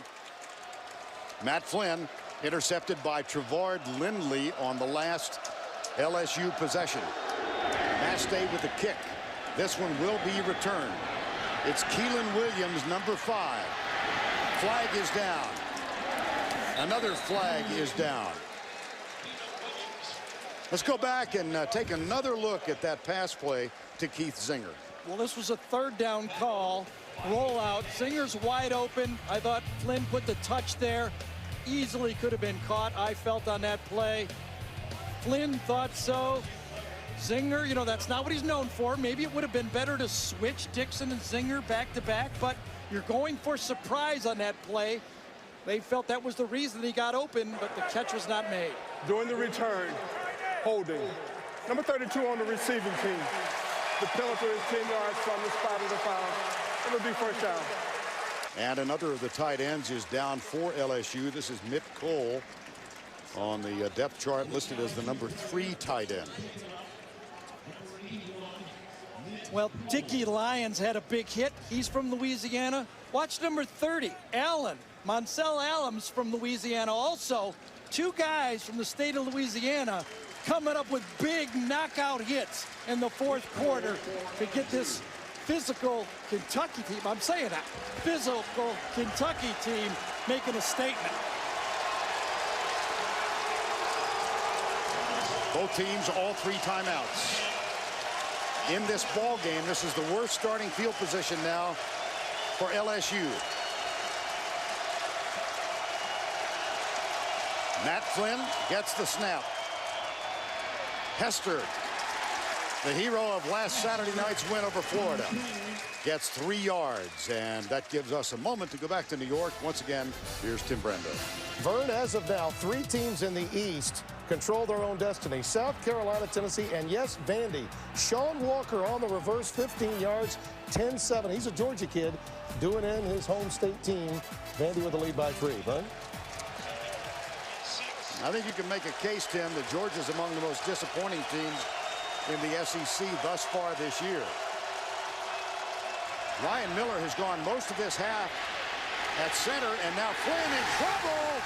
Matt Flynn intercepted by Trevard Lindley on the last LSU possession. Mastay with the kick. This one will be returned. It's Keelan Williams, number 5. Flag is down. Another flag is down. Let's go back and take another look at that pass play to Keith Zinger. Well, this was a 3rd down call. Rollout. Zinger's wide open. I thought Flynn put the touch there. Easily could have been caught, I felt, on that play. Flynn thought so. Zinger, you know, that's not what he's known for. Maybe it would have been better to switch Dixon and Zinger back to back, but you're going for surprise on that play. They felt that was the reason he got open, but the catch was not made. During the return, holding. Number 32 on the receiving team. The penalty is 10 yards from the spot of the foul. It'll be first down. And another of the tight ends is down for LSU. This is Mitt Cole on the depth chart, listed as the number 3 tight end. Well, Dickie Lyons had a big hit. He's from Louisiana. Watch number 30, Allen. Moncel Allen's from Louisiana also. 2 guys from the state of Louisiana coming up with big knockout hits in the 4th quarter to get this physical Kentucky team, I'm saying that, physical Kentucky team making a statement. Both teams, all 3 timeouts. In this ball game, this is the worst starting field position now for LSU. Matt Flynn gets the snap. Hester, the hero of last Saturday night's win over Florida, gets 3 yards, and that gives us a moment to go back to New York. Once again, here's Tim Brando. Vern, as of now, 3 teams in the East control their own destiny. South Carolina, Tennessee, and yes, Vandy. Sean Walker on the reverse, 15 yards, 10-7. He's a Georgia kid doing in his home state team. Vandy with the lead by 3. Vern? I think you can make a case, Tim, that Georgia's among the most disappointing teams in the SEC thus far this year. Ryan Miller has gone most of this half at center, and now Flynn in trouble.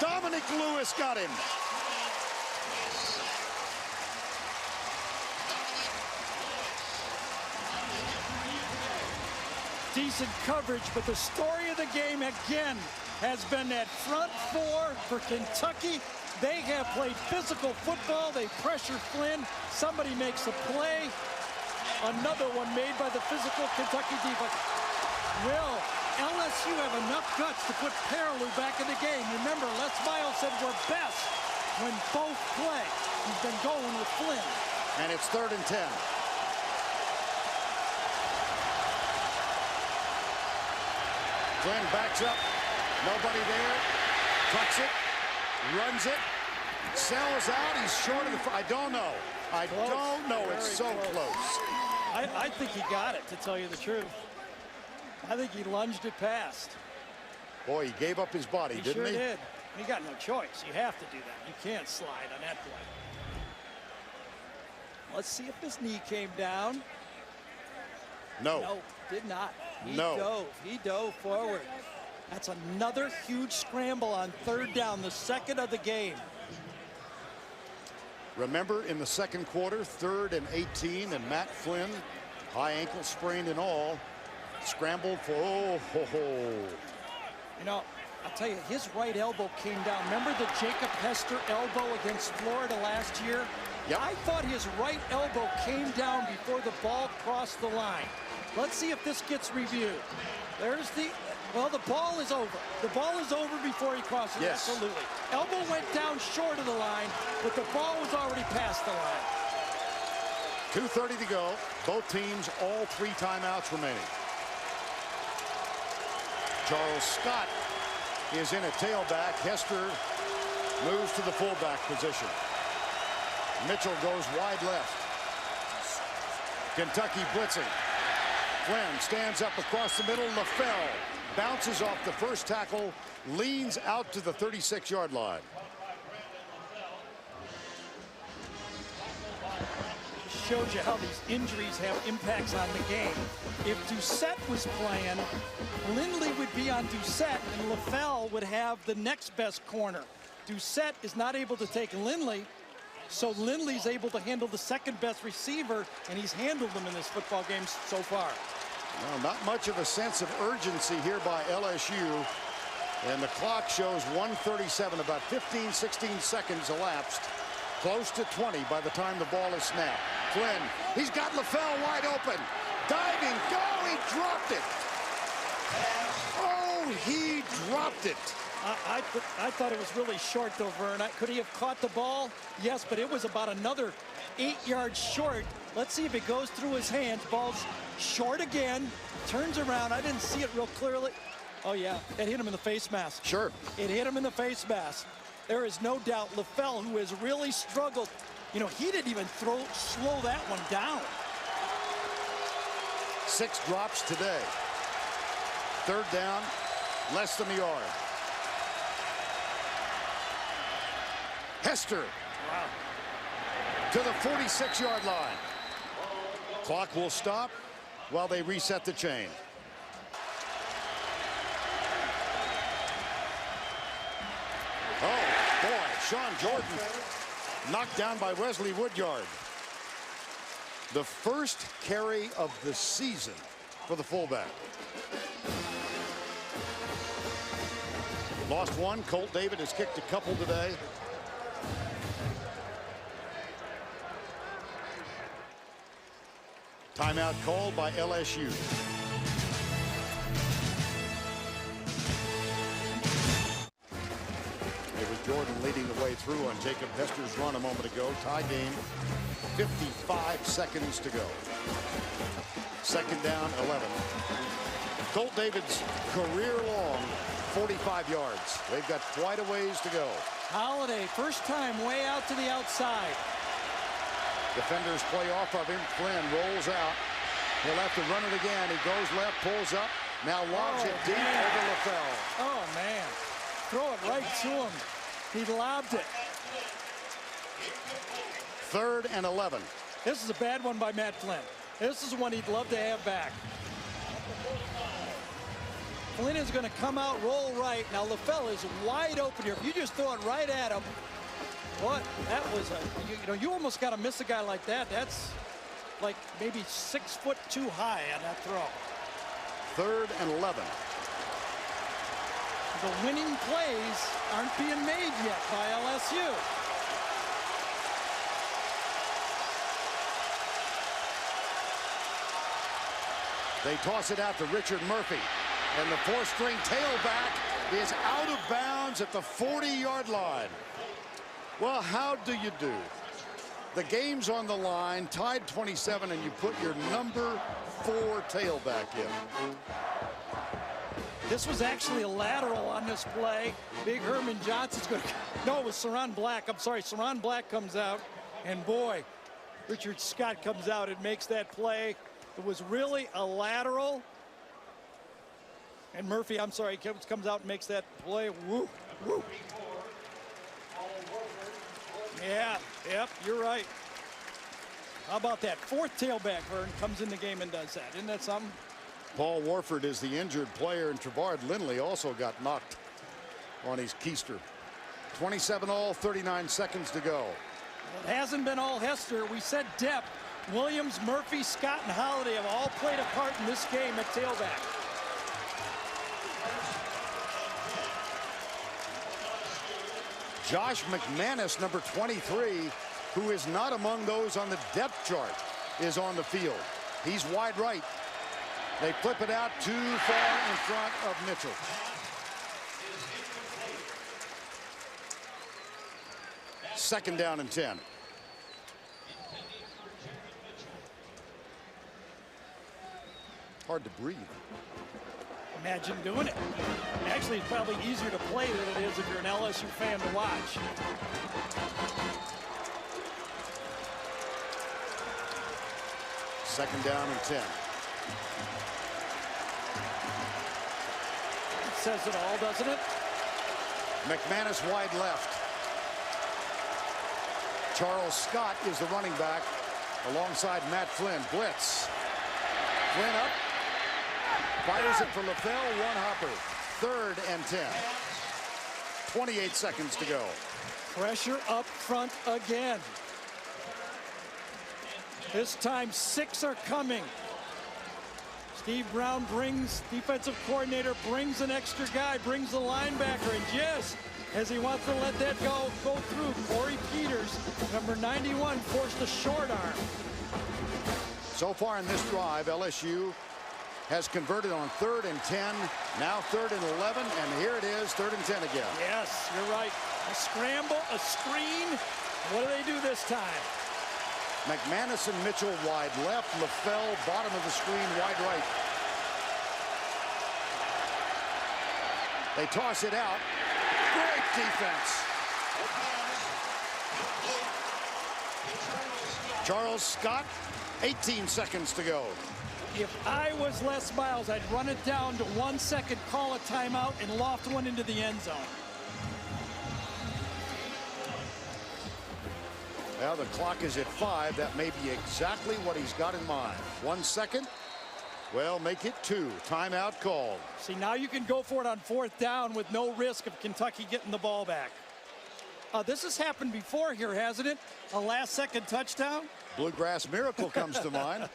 Dominic Lewis got him. Decent coverage, but the story of the game again has been that front 4 for Kentucky. They have played physical football. They pressure Flynn. Somebody makes a play. Another one made by the physical Kentucky defense. Will LSU have enough guts to put Pearlou back in the game? Remember, Les Miles said we're best when both play. He's been going with Flynn. And it's 3rd and 10. Flynn backs up. Nobody there. Tucks it. Runs it. Sells out. He's short of the... I don't know. I don't know. It's so close. I think he got it, to tell you the truth. I think he lunged it past. Boy, he gave up his body, didn't he? He sure did. He got no choice. You have to do that. You can't slide on that play. Let's see if his knee came down. No. No, did not. He No. dove. He dove forward. That's another huge scramble on third down, the second of the game. Remember, in the second quarter, 3rd and 18, and Matt Flynn, high ankle sprain and all, scrambled for, oh, ho, ho. You know, I'll tell you, his right elbow came down. Remember the Jacob Hester elbow against Florida last year? Yep. I thought his right elbow came down before the ball crossed the line. Let's see if this gets reviewed. There's the... Well, the ball is over. The ball is over before he crosses. Yes. Absolutely. Elbow went down short of the line, but the ball was already past the line. 2:30 to go. Both teams, all 3 timeouts remaining. Charles Scott is in at tailback. Hester moves to the fullback position. Mitchell goes wide left. Kentucky blitzing. Flynn stands up across the middle. LaFell bounces off the first tackle, leans out to the 36-yard line. Shows you how these injuries have impacts on the game. If Doucette was playing, Lindley would be on Doucette, and LaFell would have the next best corner. Doucette is not able to take Lindley, so Lindley's able to handle the second best receiver, and he's handled them in this football game so far. Well, not much of a sense of urgency here by LSU. And the clock shows 1:37, about 15, 16 seconds elapsed. Close to 20 by the time the ball is snapped. Flynn, he's got LaFell wide open. Diving, go, he dropped it. Oh, he dropped it. I thought it was really short, though, Vern. Could he have caught the ball? Yes, but it was about another 8 yards short. Let's see if it goes through his hands. Ball's short again. Turns around. I didn't see it real clearly. Oh, yeah. It hit him in the face mask. Sure. It hit him in the face mask. There is no doubt LaFell, who has really struggled. You know, he didn't even slow that one down. 6 drops today. 3rd down, less than a yard. Hester. Wow. To the 46-yard line. Clock will stop while they reset the chain. Oh, boy, Sean Jordan knocked down by Wesley Woodyard. The first carry of the season for the fullback. Lost one. Colt David has kicked a couple today. Timeout called by LSU. It was Jordan leading the way through on Jacob Hester's run a moment ago. Tie game, 55 seconds to go. 2nd down, 11. Colt David's career-long 45 yards. They've got quite a ways to go. Holiday, first time way out to the outside. Defenders play off of him. Flynn rolls out. He'll have to run it again. He goes left, pulls up. Now lobs it deep over LaFell. Oh, man. Throw it right to him. He lobbed it. 3rd and 11. This is a bad one by Matt Flynn. This is one he'd love to have back. Flynn is going to come out, roll right. Now LaFell is wide open here. If you just throw it right at him, what? That was a, you almost got to miss a guy like that. That's like maybe 6 foot too high on that throw. 3rd and 11. The winning plays aren't being made yet by LSU. They toss it out to Richard Murphy. And the 4th-string tailback is out of bounds at the 40-yard line. Well, how do you do? The game's on the line, tied 27, and you put your number 4 tailback in. This was actually a lateral on this play. Big Herman Johnson's going to, no, it was Saron Black. I'm sorry, Saron Black comes out, and boy, Richard Scott comes out and makes that play. It was really a lateral. And Murphy, I'm sorry, comes out and makes that play. Woo, woo. Yeah, yep, you're right. How about that? Fourth tailback, Vern, comes in the game and does that. Isn't that something? Paul Warford is the injured player, and Trevard Lindley also got knocked on his keister. 27 all, 39 seconds to go. It hasn't been all Hester. We said depth. Williams, Murphy, Scott, and Holiday have all played a part in this game at tailback. Josh McManus, number 23, who is not among those on the depth chart, is on the field. He's wide right. They flip it out too far in front of Mitchell. Second down and 10. Hard to breathe. Imagine doing it. Actually, it's probably easier to play than it is if you're an LSU fan to watch. Second down and 10. It says it all, doesn't it? McManus wide left. Charles Scott is the running back alongside Matt Flynn. Blitz. Flynn up. Fires it for LaFell. One hopper. Third and 10. 28 seconds to go. Pressure up front again. This time 6 are coming. Steve Brown brings, defensive coordinator brings an extra guy, brings the linebacker, and just as he wants to let that go through, Corey Peters, number 91, forced a short arm. So far in this drive, LSU has converted on 3rd and 10, now 3rd and 11, and here it is, 3rd and 10 again. Yes, you're right. A scramble, a screen. What do they do this time? McManus and Mitchell wide left, LaFell bottom of the screen wide right. They toss it out. Great defense. Charles Scott, 18 seconds to go. If I was Les Miles, I'd run it down to 1 second, call a timeout, and loft one into the end zone. Now the clock is at 5. That may be exactly what he's got in mind. 1 second. Well, make it 2. Timeout called. See, now you can go for it on 4th down with no risk of Kentucky getting the ball back. This has happened before here, hasn't it? A last-second touchdown? Bluegrass Miracle comes to mind.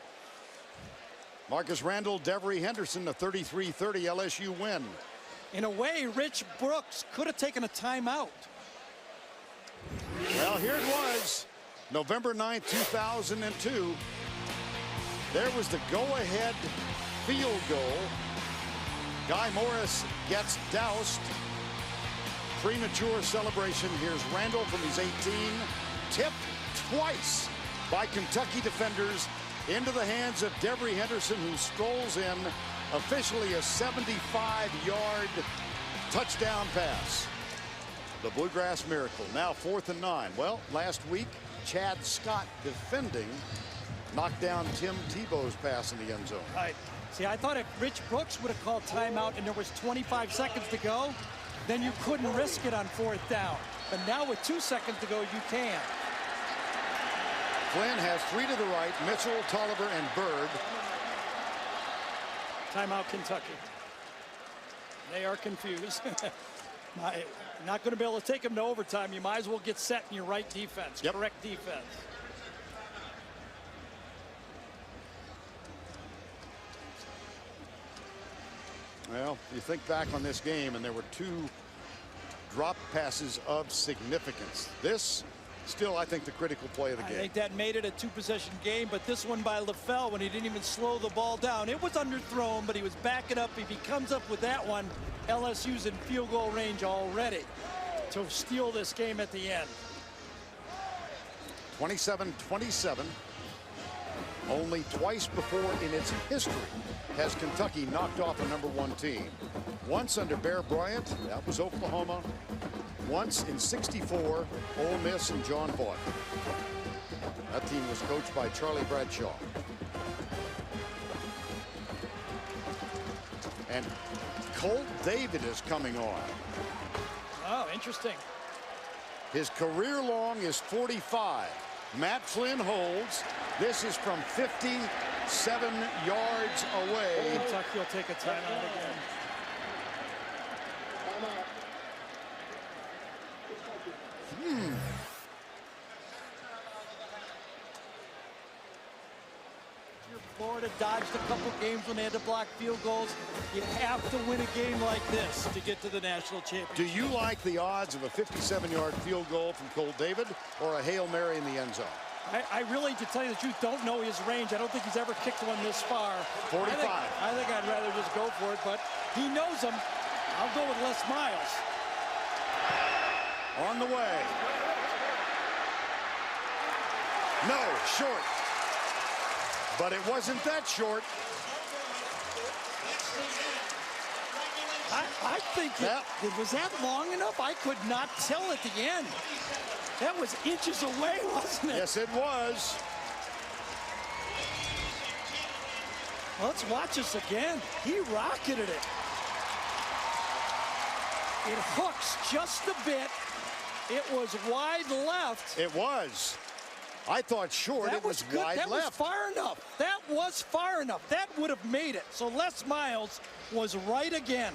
Marcus Randall, Devery Henderson, a 33-30 LSU win. In a way, Rich Brooks could have taken a timeout. Well, here it was. November 9th, 2002. There was the go-ahead field goal. Guy Morris gets doused. Premature celebration. Here's Randall from his 18. Tipped twice by Kentucky defenders into the hands of Devery Henderson, who strolls in. Officially a 75-yard touchdown pass. The Bluegrass Miracle. Now 4th and 9. Well, last week, Chad Scott defending knocked down Tim Tebow's pass in the end zone. Right. See, I thought if Rich Brooks would have called timeout and there was 25 seconds to go, then you couldn't risk it on 4th down. But now with 2 seconds to go, you can. Flynn has 3 to the right, Mitchell, Tolliver, and Bird. Timeout, Kentucky. They are confused. Not going to be able to take them to overtime. You might as well get set in your right defense, Yep. correct defense. Well, you think back on this game, and there were 2 drop passes of significance. This, still, I think, the critical play of the game. I think that made it a 2-possession game, but this one by LaFell, when he didn't even slow the ball down. It was underthrown, but he was backing up. If he comes up with that one, LSU's in field goal range already to steal this game at the end. 27-27. Only twice before in its history has Kentucky knocked off a #1 team. Once under Bear Bryant, that was Oklahoma. Once in '64, Ole Miss and John Vaught. That team was coached by Charlie Bradshaw. And Colt David is coming on. Oh, interesting. His career long is 45. Matt Flynn holds. This is from 57 yards away. Kentucky will take a timeout again. Florida dodged a couple games when they had to block field goals. You have to win a game like this to get to the national championship. Do you like the odds of a 57-yard field goal from Colt David or a Hail Mary in the end zone? I really, to tell you the truth, don't know his range. I don't think he's ever kicked one this far. 45. I think I'd rather just go for it, but he knows him. I'll go with Les Miles. On the way. No, short. But it wasn't that short. I think it was that long enough? I could not tell at the end. That was inches away, wasn't it? Yes, it was. Let's watch this again. He rocketed it. It hooks just a bit. It was wide left. It was. I thought short. It was wide left. That was far enough. That was far enough. That would have made it. So Les Miles was right again.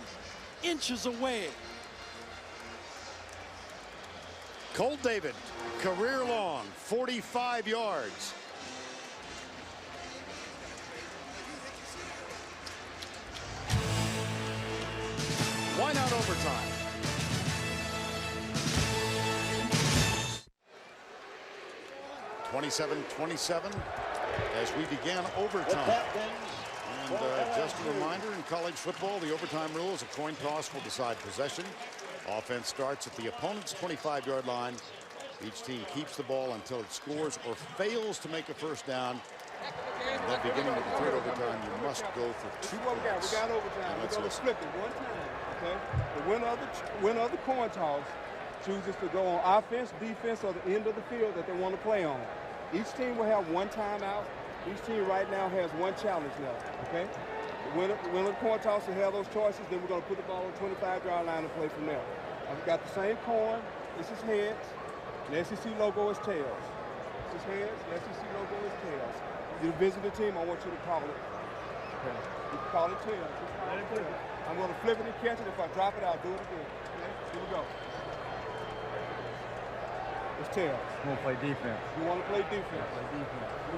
Inches away. Colt David, career long, 45 yards. Why not overtime? (27-27) as we began overtime. And just a reminder, in college football, the overtime rule is a coin toss will decide possession. Offense starts at the opponent's 25-yard line. Each team keeps the ball until it scores or fails to make a first down. And at the beginning of the third overtime, you must go for 2 points. We got overtime. We're going to flip it one time. Okay? The winner of the coin toss chooses to go on offense, defense, or the end of the field that they want to play on. Each team will have 1 timeout. Each team right now has 1 challenge left. Okay? The winner of the coin toss will have those choices. Then we're going to put the ball on the 25-yard line and play from there. I've got the same coin. This is heads. The SEC logo is tails. This is heads. The SEC logo is tails. You visit the team, I want you to call it. Okay. You can call it tails. Let it flip it. I'm going to flip it and catch it. If I drop it, I'll do it again. Okay? Here we go. It's tails. You want to play defense. You want to play defense.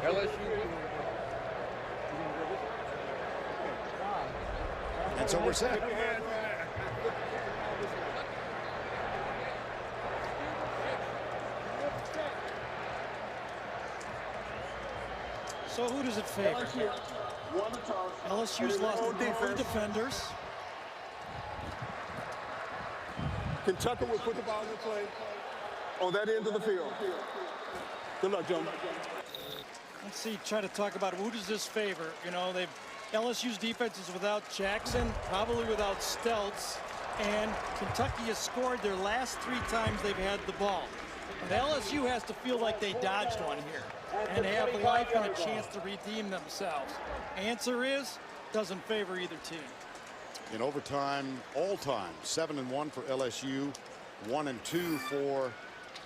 LSU. And so we're set. So who does it favor? LSU's lost 4 defenders. Kentucky will put the ball in play on that end of the field. Good luck, gentlemen. Let's see, try to talk about who does this favor. You know, LSU's defense is without Jackson, probably without Steltz, and Kentucky has scored their last 3 times they've had the ball. And LSU has to feel like they dodged one here and have life and a chance to redeem themselves. Answer is, doesn't favor either team. In overtime, all time, 7-1 for LSU, 1-2 for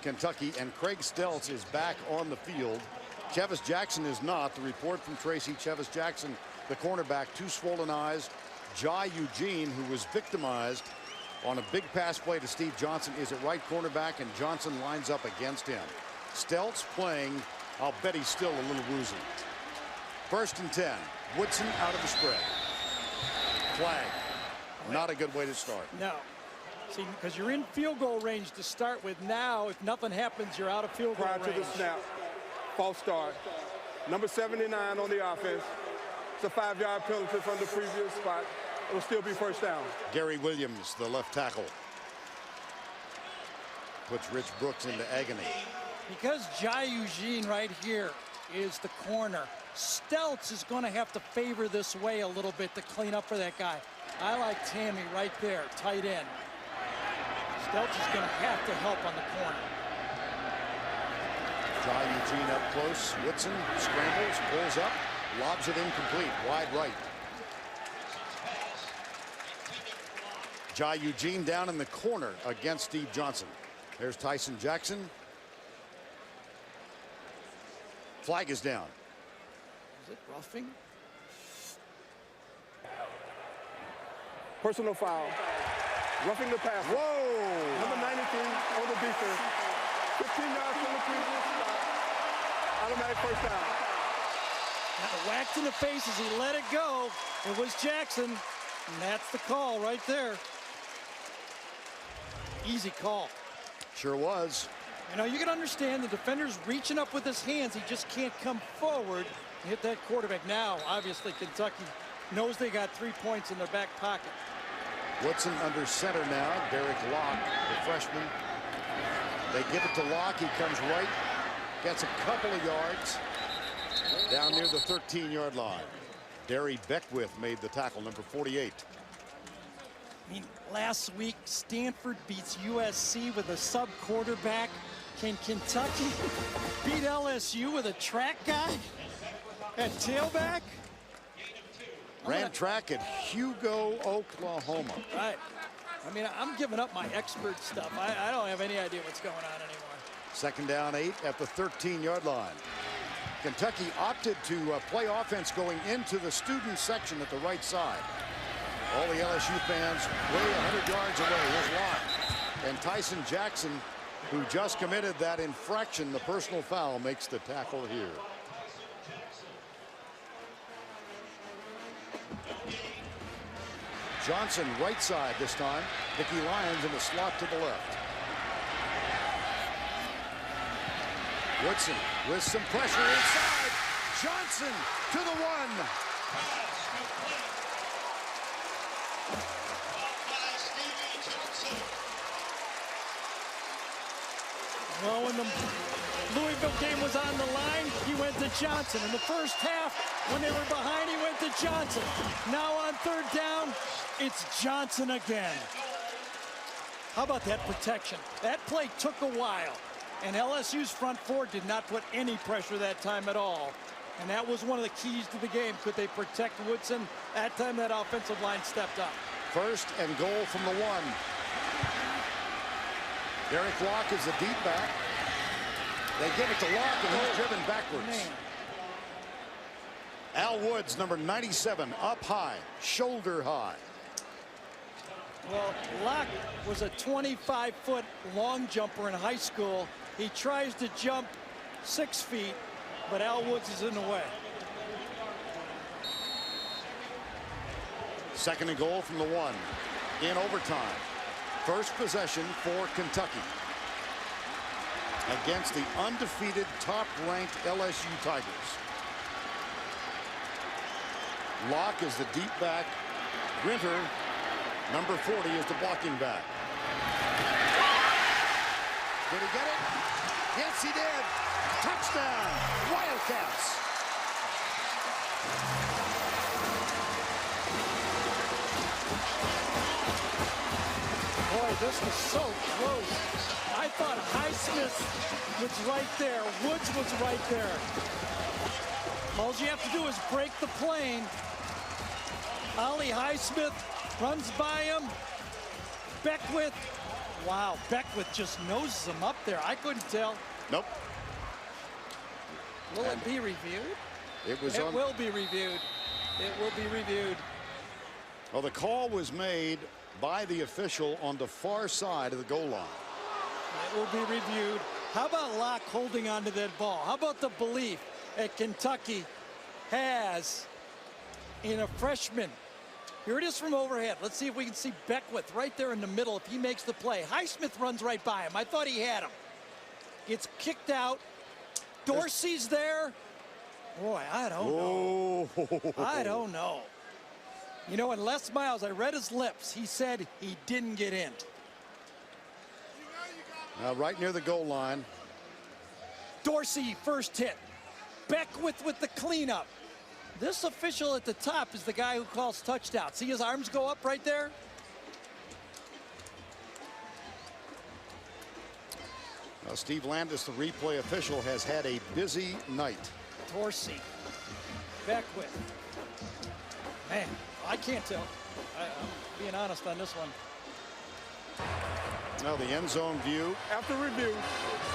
Kentucky, and Craig Steltz is back on the field. Chevis Jackson is not. The report from Tracy, Chevis Jackson, the cornerback, 2 swollen eyes. Jai Eugene, who was victimized on a big pass play to Steve Johnson, is at right cornerback, and Johnson lines up against him. Steltz playing. I'll bet he's still a little woozy. 1st and 10. Woodson out of the spread. Flag. Not a good way to start. No. See, because you're in field goal range to start with. Now, if nothing happens, you're out of field goal range. Prior to the snap, false start. Number 79 on the offense. It's a 5-yard penalty from the previous spot. It'll still be first down. Gary Williams, the left tackle, puts Rich Brooks into agony. Because Jai Eugene right here is the corner. Steltz is going to have to favor this way a little bit to clean up for that guy. I like Tammy right there, tight end. Steltz is going to have to help on the corner. Jai Eugene up close. Woodson scrambles, pulls up, lobs it incomplete, wide right. Jai Eugene down in the corner against Steve Johnson. There's Tyson Jackson. Flag is down. Is it roughing? Personal foul. Roughing the pass. Whoa! Number 93 on the defense. 15 yards from the previous stop. Automatic first down. Whacked in the face as he let it go. It was Jackson, and that's the call right there. Easy call. Sure was. You know, you can understand the defender's reaching up with his hands. He just can't come forward and hit that quarterback. Now, obviously, Kentucky knows they got 3 points in their back pocket. Woodson under center now. Derek Locke, the freshman. They give it to Locke. He comes right, gets a couple of yards down near the 13-yard line. Derry Beckwith made the tackle, number 48. I mean, last week, Stanford beats USC with a sub-quarterback. Can Kentucky beat LSU with a track guy at tailback? Ran track at Hugo, Oklahoma. Right. I mean, I'm giving up my expert stuff. I don't have any idea what's going on anymore. Second down 8 at the 13-yard line. Kentucky opted to play offense going into the student section at the right side. All the LSU fans way 100 yards away. Here's Locke. And Tyson Jackson, who just committed that infraction, the personal foul, makes the tackle here. Johnson right side this time. Nicky Lyons in the slot to the left. Woodson with some pressure inside. Johnson to the 1. Well, when the Louisville game was on the line, he went to Johnson. In the first half, when they were behind, he went to Johnson. Now on third down, it's Johnson again. How about that protection? That play took a while, and LSU's front four did not put any pressure that time at all. And that was one of the keys to the game. Could they protect Woodson? That time that offensive line stepped up. First and goal from the 1. Derek Locke is the deep back. They give it to Locke, and he's driven backwards. Man. Al Woods, number 97, up high, shoulder high. Well, Locke was a 25-foot long jumper in high school. He tries to jump 6 feet, but Al Woods is in the way. Second and goal from the 1 in overtime. First possession for Kentucky against the undefeated top-ranked LSU Tigers. Locke is the deep back. Grinter, number 40, is the blocking back. Did he get it? Yes, he did. Touchdown, Wildcats. Boy, this was so close. I thought Highsmith was right there. Woods was right there. All you have to do is break the plane. Ollie Highsmith runs by him. Beckwith. Wow, Beckwith just noses him up there. I couldn't tell. Nope. Will it be reviewed? It will be reviewed. It will be reviewed. Well, the call was made by the official on the far side of the goal line. It will be reviewed. How about Locke holding on to that ball? How about the belief that Kentucky has in a freshman? Here it is from overhead. Let's see if we can see Beckwith right there in the middle if he makes the play. Highsmith runs right by him. I thought he had him. Gets kicked out. Dorsey's there. Boy, I don't know. I don't know. You know, in Les Miles, I read his lips. He said he didn't get in. Right near the goal line. Dorsey, first hit. Beckwith with the cleanup. This official at the top is the guy who calls touchdown. See his arms go up right there? Now, Steve Landis, the replay official, has had a busy night. Dorsey. Beckwith. Man, I can't tell. I'm being honest on this one. Now the end zone view. After review,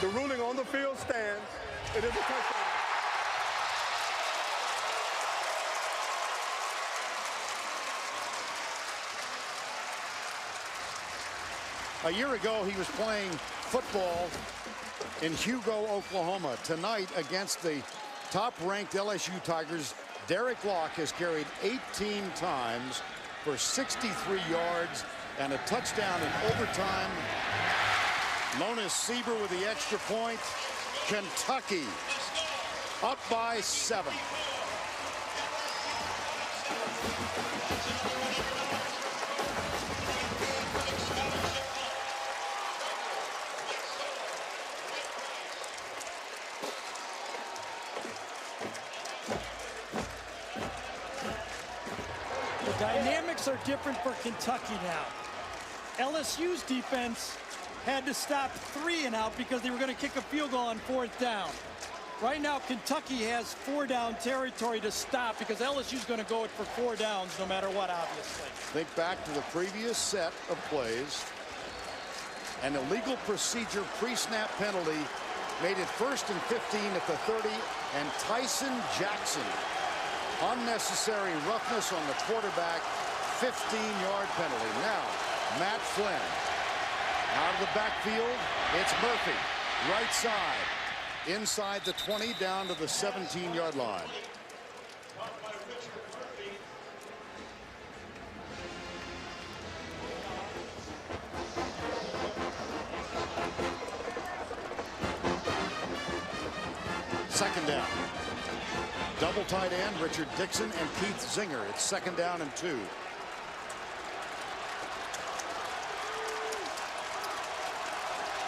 the ruling on the field stands. It is a touchdown. A year ago, he was playing football in Hugo, Oklahoma. Tonight, against the top-ranked LSU Tigers, Derek Locke has carried 18 times for 63 yards and a touchdown in overtime. Lonis Sieber with the extra point. Kentucky up by 7. The dynamics are different for Kentucky now. LSU's defense had to stop 3 and out because they were going to kick a field goal on 4th down. Right now, Kentucky has 4-down territory to stop because LSU's going to go it for 4 downs no matter what, obviously. Think back to the previous set of plays. An illegal procedure pre-snap penalty made it 1st and 15 at the 30, and Tyson Jackson, unnecessary roughness on the quarterback, 15-yard penalty. Now, Matt Flynn. Out of the backfield, it's Murphy. Right side. Inside the 20, down to the 17-yard line. Second down. Double tight end, Richard Dixon and Keith Zinger. It's 2nd down and 2.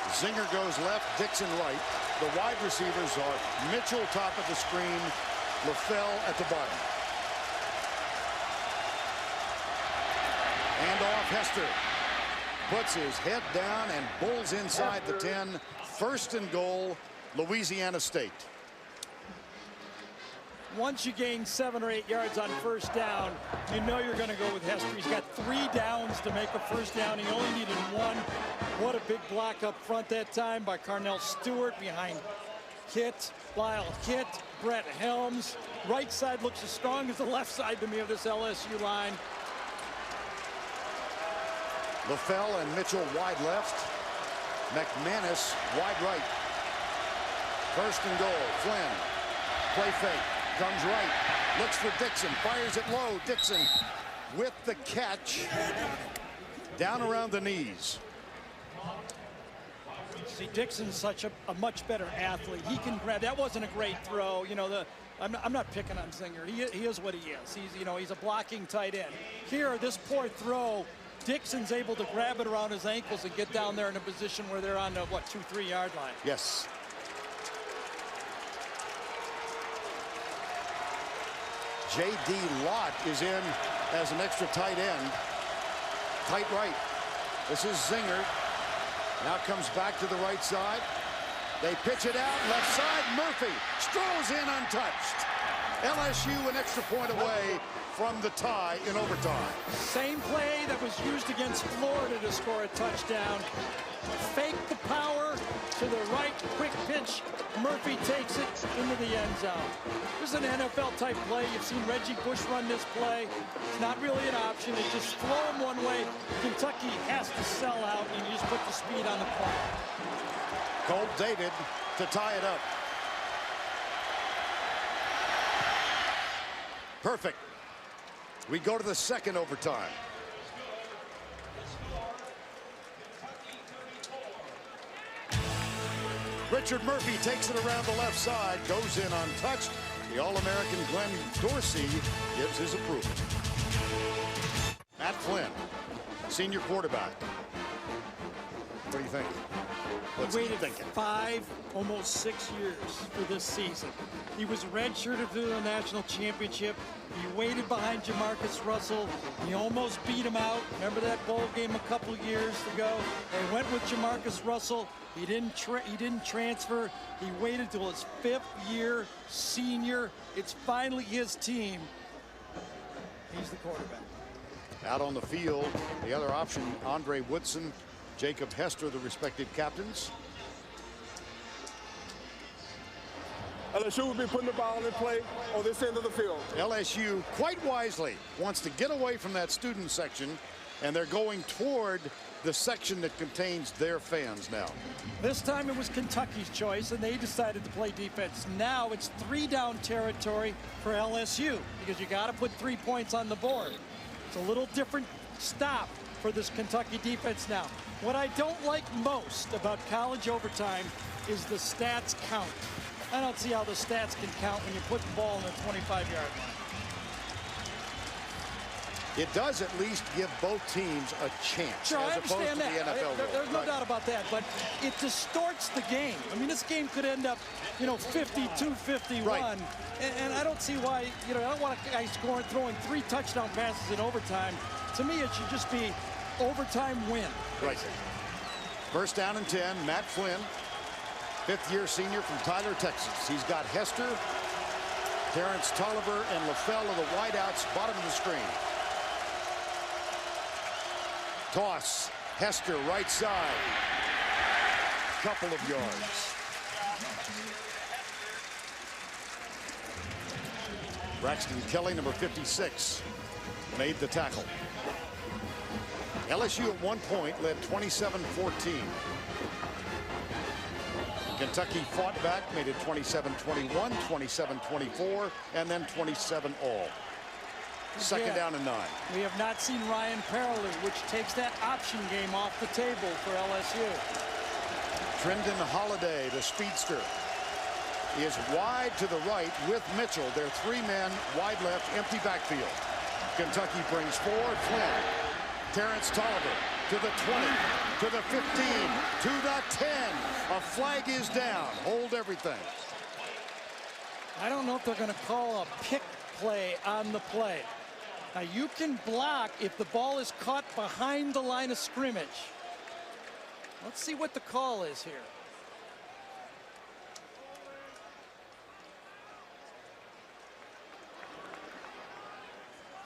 Zinger goes left, Dixon right. The wide receivers are Mitchell top of the screen, LaFell at the bottom. And off Hester. Puts his head down and bulls inside the 10. 1st and goal, Louisiana State. Once you gain 7 or 8 yards on 1st down, you know you're going to go with Hester. He's got 3 downs to make a 1st down. He only needed 1. What a big block up front that time by Carnell Stewart behind Kitt, Lyle Kitt, Brett Helms. Right side looks as strong as the left side to me of this LSU line. LaFell and Mitchell wide left. McManus wide right. 1st and goal, Flynn. Play fake. Comes right, looks for Dixon, fires it low. Dixon with the catch. Down around the knees. See, Dixon's such a much better athlete. He can grab. That wasn't a great throw. You know, I'm not picking on Zinger. He is what he is. He's a blocking tight end. Here, this poor throw, Dixon's able to grab it around his ankles and get down there in a position where they're on the, 2-3 yard line. Yes. J.D. Lott is in as an extra tight end. Tight right. This is Zinger. Now comes back to the right side. They pitch it out. Left side. Murphy strolls in untouched. LSU an extra point away from the tie in overtime. Same play that was used against Florida to score a touchdown. Fake the power to the right. Quick pitch. Murphy takes it into the end zone. This is an NFL-type play. You've seen Reggie Bush run this play. It's not really an option. It's just throw him one way. Kentucky has to sell out, and you just put the speed on the clock. Colt David to tie it up. Perfect. We go to the 2nd overtime. Richard Murphy takes it around the left side, goes in untouched. The All-American Glenn Dorsey gives his approval. Matt Flynn, senior quarterback. What do you think? What's he he waited thinking? 5, almost 6 years for this season. He was redshirted for the national championship. He waited behind Jamarcus Russell. He almost beat him out. Remember that bowl game a couple of years ago? They went with Jamarcus Russell. He didn't transfer. He waited till his 5th year, senior. It's finally his team. He's the quarterback. Out on the field, the other option, Andre Woodson, Jacob Hester, the respective captains. LSU will be putting the ball in play on this end of the field. LSU, quite wisely, wants to get away from that student section, and they're going toward the section that contains their fans now. This time it was Kentucky's choice, and they decided to play defense. Now it's 3-down territory for LSU because you got to put 3 points on the board. It's a little different stop for this Kentucky defense now. What I don't like most about college overtime is the stats count. I don't see how the stats can count when you put the ball in the 25-yard line. It does at least give both teams a chance, Sure, I as opposed to understand the that. NFL rule. There's no doubt about that, but it distorts the game. I mean, this game could end up, 52-51. Right. And I don't see why, I don't want a guy throwing 3 touchdown passes in overtime. To me, it should just be overtime win. Right. First down and 10, Matt Flynn, 5th-year senior from Tyler, Texas. He's got Hester, Terrence Tolliver, and LaFell of the wideouts, bottom of the screen. Toss, Hester, right side. Couple of yards. Braxton Kelly, number 56, made the tackle. LSU at one point led 27-14. Kentucky fought back, made it 27-21, 27-24, and then 27-all. Second down and 9. We have not seen Ryan Parley, which takes that option game off the table for LSU. Trendon Holiday, the speedster, is wide to the right with Mitchell. They're 3 men, wide left, empty backfield. Kentucky brings forward Flynn. Terrence Tolliver to the 20, to the 15, to the 10. A flag is down. Hold everything. I don't know if they're going to call a pick play on the play. Now, you can block if the ball is caught behind the line of scrimmage. Let's see what the call is here.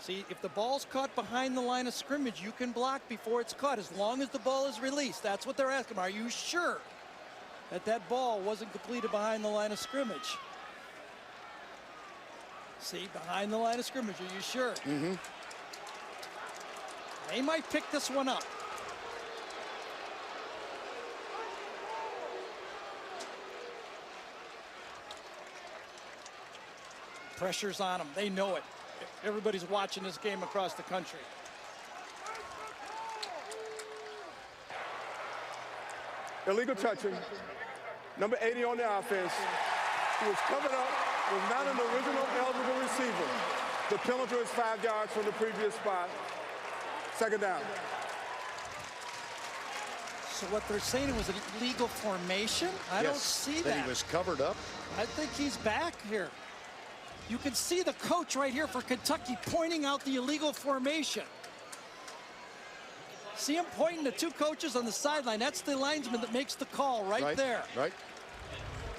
See, if the ball's caught behind the line of scrimmage, you can block before it's caught, as long as the ball is released. That's what they're asking. Are you sure that that ball wasn't completed behind the line of scrimmage? See, behind the line of scrimmage, are you sure? Mm-hmm. They might pick this one up. Pressure's on them. They know it. Everybody's watching this game across the country. Illegal touching. Number 80 on the offense. He was covered up, was not an original eligible receiver. The penalty is 5 yards from the previous spot. Second down. So what they're saying, it was an illegal formation? I don't see that. He was covered up. I think he's back here. You can see the coach right here for Kentucky pointing out the illegal formation. See him pointing to 2 coaches on the sideline. That's the linesman that makes the call right there. Right.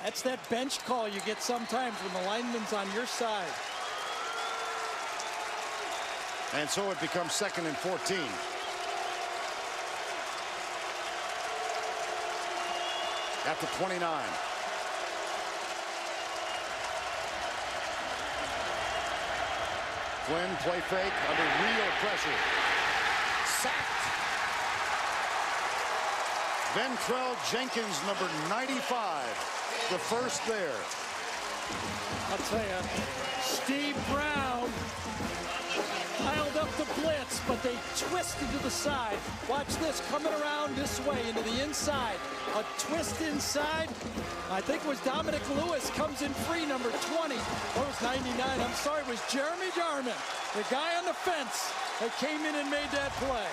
That's that bench call you get sometimes when the lineman's on your side. And so it becomes 2nd and 14. At the 29. Flynn, play fake, under real pressure. Sacked. Ventrell Jenkins, number 95, the first there. I'll tell you, Steve Brown piled up the blitz, but they twisted to the side. Watch this, coming around this way into the inside. A twist inside. I think it was Dominic Lewis comes in free, number 20. That was 99. I'm sorry, it was Jeremy Jarman, the guy on the fence that came in and made that play.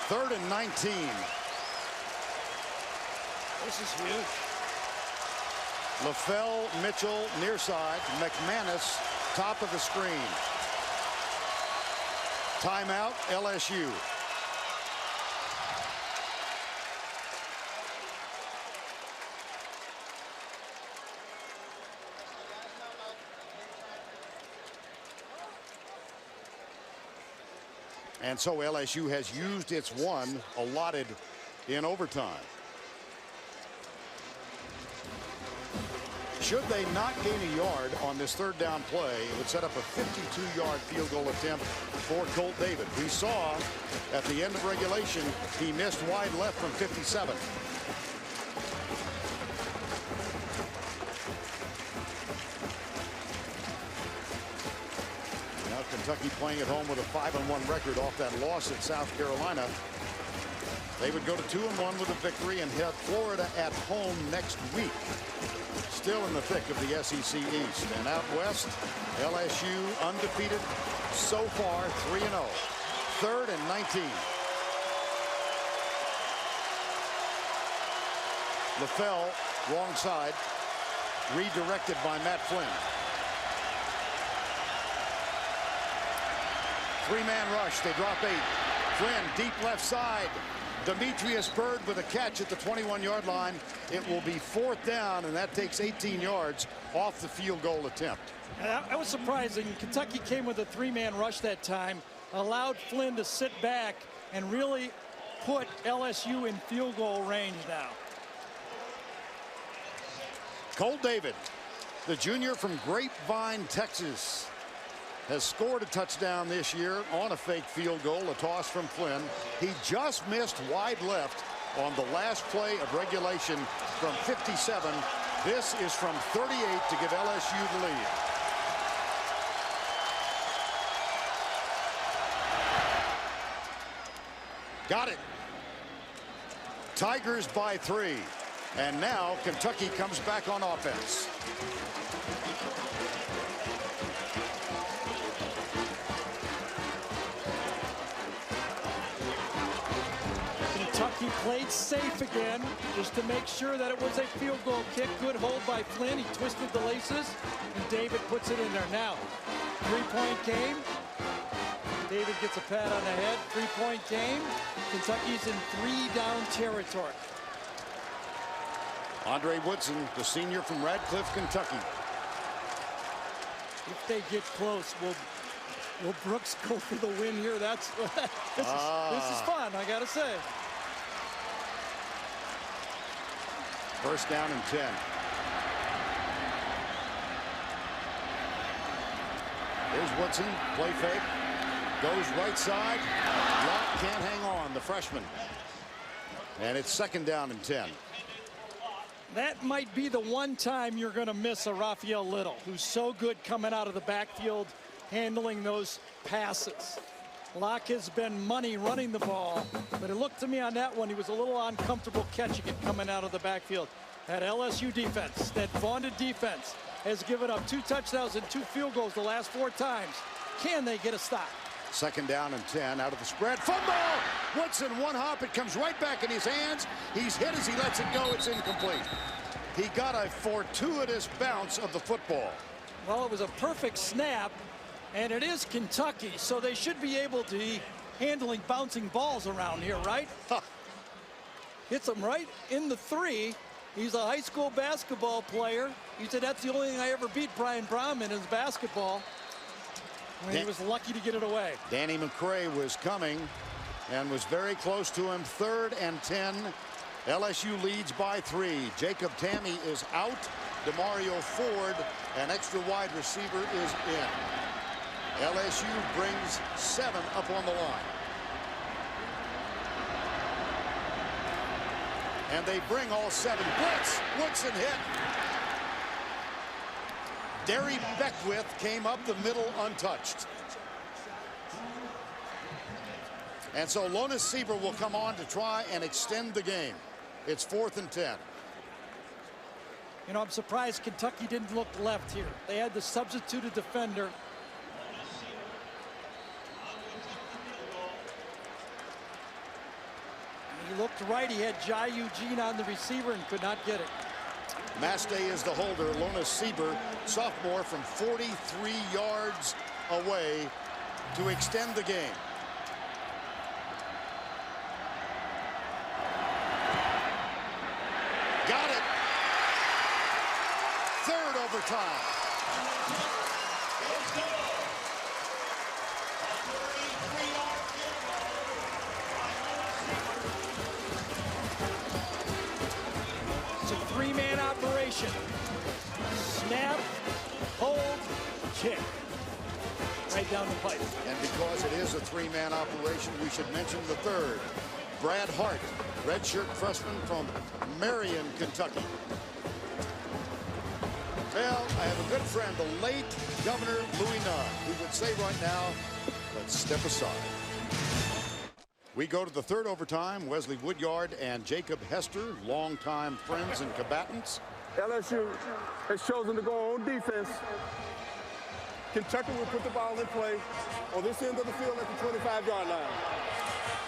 3rd and 19. This is huge. LaFell, Mitchell, near side. McManus, top of the screen. Timeout, LSU. And so LSU has used its one allotted in overtime. Should they not gain a yard on this third down play, it would set up a 52-yard field goal attempt for Colt David. We saw at the end of regulation, he missed wide left from 57. Now Kentucky playing at home with a 5-1 record off that loss at South Carolina. They would go to 2-1 with a victory and head Florida at home next week. Still in the thick of the SEC East. And out west, LSU undefeated so far, 3-0. 3rd and 19. LaFell, wrong side, redirected by Matt Flynn. 3-man rush, they drop 8. Flynn, deep left side. Demetrius Byrd with a catch at the 21-yard line. It will be 4th down, and that takes 18 yards off the field goal attempt. That was surprising. Kentucky came with a 3-man rush that time, allowed Flynn to sit back and really put LSU in field goal range now. Colt David, the junior from Grapevine, Texas, has scored a touchdown this year on a fake field goal, a toss from Flynn. He just missed wide left on the last play of regulation from 57. This is from 38 to give LSU the lead. Got it. Tigers by 3. And now Kentucky comes back on offense. Kentucky played safe again just to make sure that it was a field goal kick. Good hold by Flynn. He twisted the laces, and David puts it in there. Now, 3-point game. David gets a pat on the head. 3-point game. Kentucky's in 3-down territory. Andre Woodson, the senior from Radcliffe, Kentucky. If they get close, will Brooks go for the win here? This is fun, I gotta say. 1st down and 10. Here's Woodson, play fake, goes right side. Locke can't hang on, the freshman. And it's 2nd down and 10. That might be the one time you're going to miss a Raphael Little, who's so good coming out of the backfield, handling those passes. Locke has been money running the ball, but it looked to me on that one, he was a little uncomfortable catching it coming out of the backfield. That LSU defense, that vaunted defense, has given up 2 touchdowns and 2 field goals the last 4 times. Can they get a stop? 2nd down and 10 out of the spread. Fumble! Woodson, one hop, it comes right back in his hands. He's hit as he lets it go. It's incomplete. He got a fortuitous bounce of the football. Well, it was a perfect snap, and it is Kentucky, so they should be able to be handling bouncing balls around here, right? Huh. Hits him right in the 3. He's a high school basketball player. He said, that's the only thing I ever beat Brian Brown in is basketball. And he was lucky to get it away. Danny McCray was coming and was very close to him. 3rd and 10. LSU leads by 3. Jacob Tamme is out. DeMario Ford, an extra wide receiver, is in. LSU brings 7 up on the line. And they bring all 7. Blitz. Woodson hit. Derry Beckwith came up the middle untouched. And so Lonis Sieber will come on to try and extend the game. It's 4th and 10. You know, I'm surprised Kentucky didn't look left here. They had the substituted defender. He looked right. He had Jai Eugene on the receiver and could not get it. Maste is the holder. Lona Sieber, sophomore, from 43 yards away to extend the game. Got it. Third overtime. It's a three-man operation. Snap, hold, kick. Right down the pipe. And because it is a three-man operation, we should mention the third. Brad Hart, redshirt freshman from Marion, Kentucky. Well, I have a good friend, the late Governor Louis Nunn, who would say right now, let's step aside. We go to the third overtime. Wesley Woodyard and Jacob Hester, longtime friends and combatants. LSU has chosen to go on defense. Kentucky will put the ball in play on this end of the field at the 25-yard line.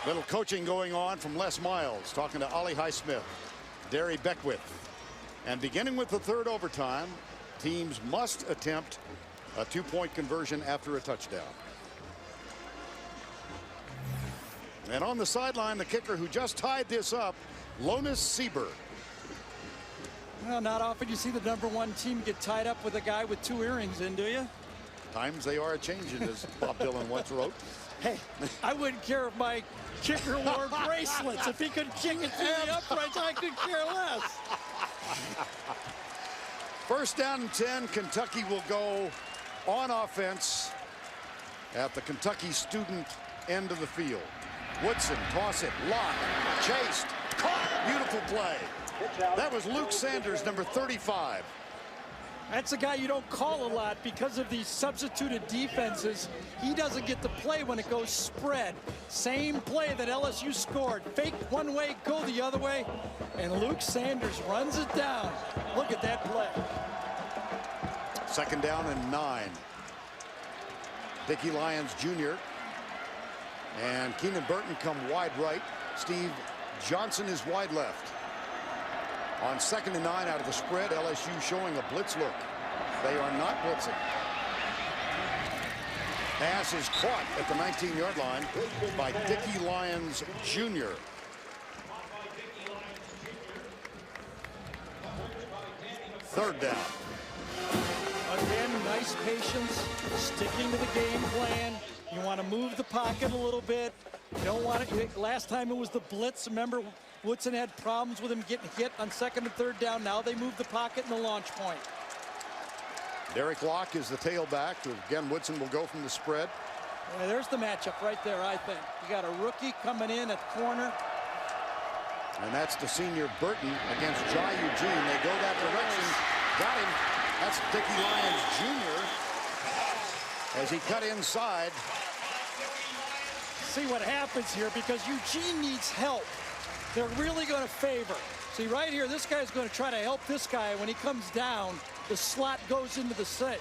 Little coaching going on from Les Miles, talking to Ollie Highsmith, Derry Beckwith. And beginning with the third overtime, teams must attempt a two-point conversion after a touchdown. And on the sideline, the kicker who just tied this up, Lona Sieber. Well, not often you see the #1 team get tied up with a guy with 2 earrings in, do you? Times they are a-changing, as Bob Dylan once wrote. Hey, I wouldn't care if my kicker wore bracelets. If he could kick it through the uprights, I could care less. First down and 10. Kentucky will go on offense at the Kentucky student end of the field. Woodson, toss it, lock, chased, caught. Beautiful play. That was Luke Sanders, number 35. That's a guy you don't call a lot because of these substituted defenses. He doesn't get to play when it goes spread. Same play that LSU scored. Fake one way, go the other way. And Luke Sanders runs it down. Look at that play. Second down and 9. Dickie Lyons Jr. and Keenan Burton come wide right. Steve Johnson is wide left. On second and 9 out of the spread, LSU showing a blitz look. They are not blitzing. Pass is caught at the 19-yard line by Dickie Lyons Jr. Third down. Again, nice patience, sticking to the game plan. You want to move the pocket a little bit. You don't want it. Last time it was the blitz. Remember, Woodson had problems with him getting hit on second and third down. Now they move the pocket and the launch point. Derek Locke is the tailback. Again, Woodson will go from the spread. Yeah, there's the matchup right there, I think. You got a rookie coming in at corner. And that's the senior Burton against Jai Eugene. They go that direction. Got him. That's Dickie Lyons Jr. as he cut inside. See what happens here, because Eugene needs help. They're really going to favor. See right here, this guy's going to try to help this guy. When he comes down, the slot goes into the set.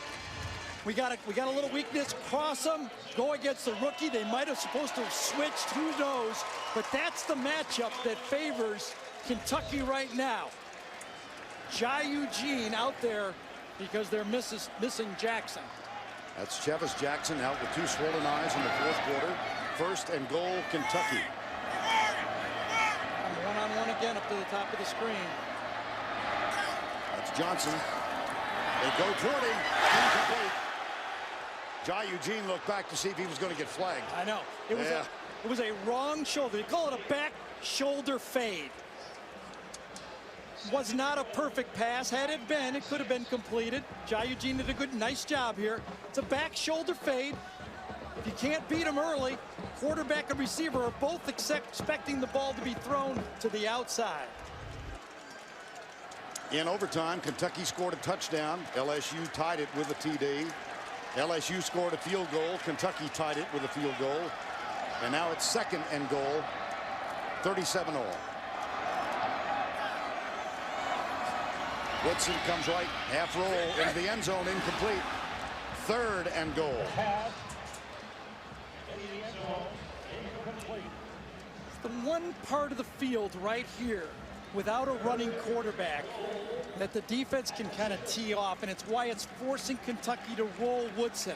We got a little weakness. Cross them, go against the rookie. They might have supposed to have switched, who knows? But that's the matchup that favors Kentucky right now. Jai Eugene out there because they're missing Jackson. That's Chevis Jackson out with 2 swollen eyes in the fourth quarter. First and goal, Kentucky. One-on-one again up to the top of the screen. That's Johnson. They go toward him. Incomplete. Jai Eugene looked back to see if he was going to get flagged. I know. It was a wrong shoulder. They call it a back shoulder fade. Was not a perfect pass. Had it been, it could have been completed. Jai Eugene did a nice job here. It's a back shoulder fade. If you can't beat him early, quarterback and receiver are both expecting the ball to be thrown to the outside. In overtime, Kentucky scored a touchdown. LSU tied it with a TD. LSU scored a field goal. Kentucky tied it with a field goal. And now it's second and goal. 37 all. Woodson comes right, half roll into the end zone, incomplete. Third and goal. the one part of the field right here without a running quarterback that the defense can kind of tee off, and it's why it's forcing Kentucky to roll Woodson.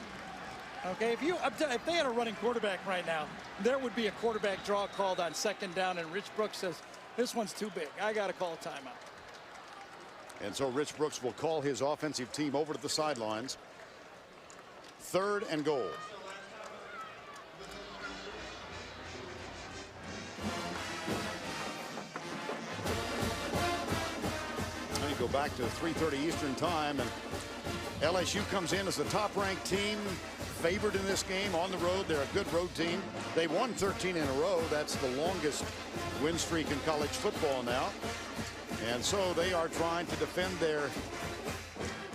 Okay, if they had a running quarterback right now, there would be a quarterback draw called on 2nd down, and Rich Brooks says, this one's too big. I got to call a timeout. And so Rich Brooks will call his offensive team over to the sidelines. 3rd and goal. Let me go back to 3:30 Eastern time, and LSU comes in as the top-ranked team, favored in this game on the road. They're a good road team. They won 13 in a row. That's the longest win streak in college football now. And so they are trying to defend their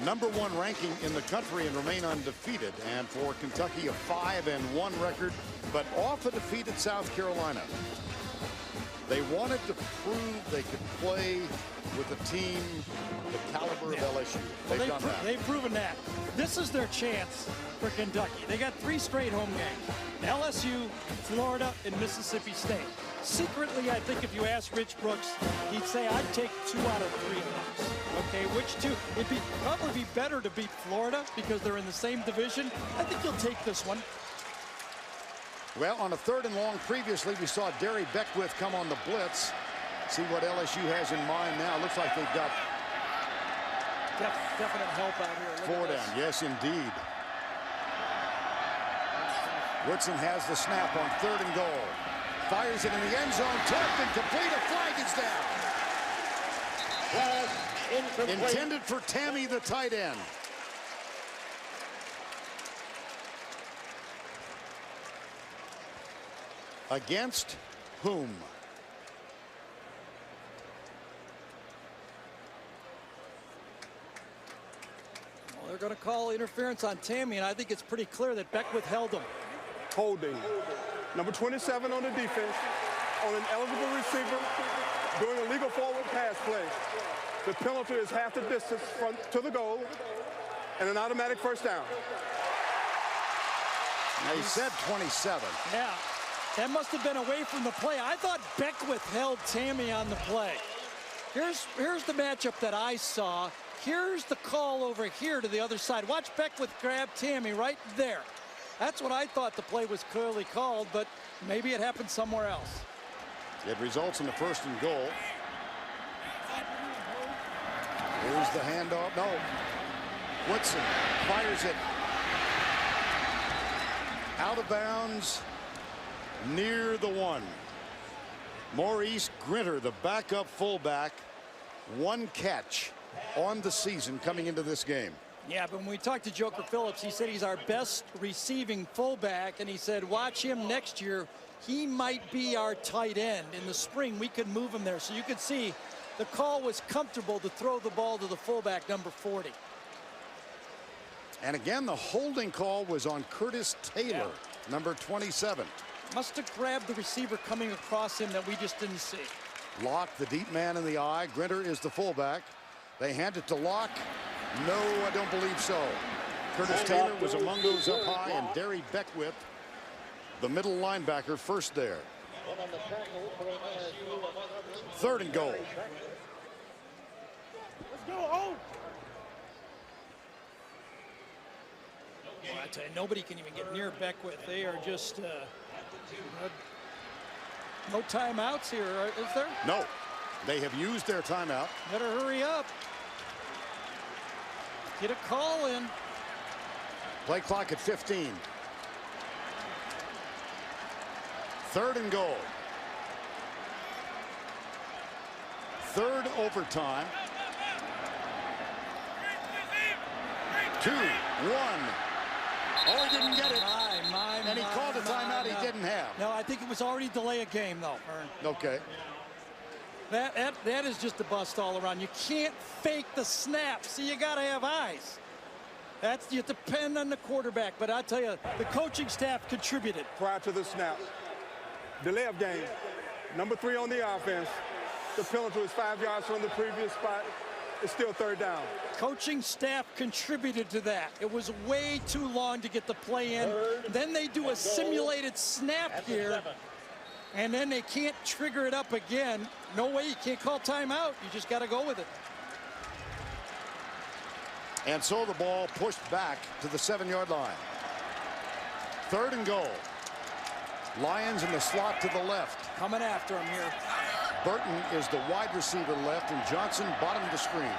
#1 ranking in the country and remain undefeated. And for Kentucky, a 5-1 record, but off a defeated South Carolina. They wanted to prove they could play with a team the caliber of LSU. They've done that. They've proven that. This is their chance for Kentucky. They got 3 straight home games. LSU, Florida, and Mississippi State. Secretly, I think if you ask Rich Brooks, he'd say, I'd take 2 out of 3 of those. Okay, which 2? It'd probably be better to beat Florida because they're in the same division. I think you'll take this one. Well, on a 3rd and long previously, we saw Derry Beckwith come on the blitz. See what LSU has in mind now. Looks like they've got definite help out here. 4 down. Yes, indeed. Woodson has the snap on 3rd and goal. Fires it in the end zone. Tipped and complete. A flag is down. Intended for Tammy, the tight end. Against whom? Well, they're going to call interference on Tammy, and I think it's pretty clear that Beckwith held him. Holding. Number 27 on the defense, on an eligible receiver, doing a legal forward pass play. The penalty is half the distance to the goal and an automatic first down. Now, he said 27. Yeah, that must have been away from the play. I thought Beckwith held Tammy on the play. Here's the matchup that I saw. Here's the call over here to the other side. Watch Beckwith grab Tammy right there. That's what I thought the play was clearly called, but maybe it happened somewhere else. It results in the 1st and goal. Here's the handoff. No. Woodson fires it out of bounds near the 1. Maurice Grinter, the backup fullback, 1 catch on the season coming into this game. Yeah, but when we talked to Joker Phillips, he said he's our best receiving fullback, and he said watch him next year. He might be our tight end. In the spring, we could move him there. So you could see the call was comfortable to throw the ball to the fullback, number 40. And again, the holding call was on Curtis Taylor, number 27. Must have grabbed the receiver coming across him that we just didn't see. Locke, the deep man in the eye. Grinter is the fullback. They hand it to Locke. No, I don't believe so. Curtis Taylor was among those up high, and Derry Beckwith, the middle linebacker, first there. 3rd and goal. Let's go. Oh. Well, I tell you, nobody can even get near Beckwith. They are just no timeouts here, is there? No, they have used their timeout. Better hurry up. Get a call in. Play clock at 15. 3rd and goal. 3rd overtime. 2, 1. Oh, he didn't get it. And he called a timeout he didn't have. No, I think it was already delay a game, though, Ern. Okay. That is just a bust all around. You can't fake the snap. See, you got to have eyes. You depend on the quarterback. But I tell you, the coaching staff contributed. Prior to the snap, delay of game. Number 3 on the offense. The penalty was 5 yards from the previous spot. It's still 3rd down. Coaching staff contributed to that. It was way too long to get the play in. Then they do a simulated snap here. And then they can't trigger it up again. No way, you can't call timeout. You just got to go with it. And so the ball pushed back to the 7-yard line. 3rd and goal. Lions in the slot to the left. Coming after him here. Burton is the wide receiver left, and Johnson bottom of the screen.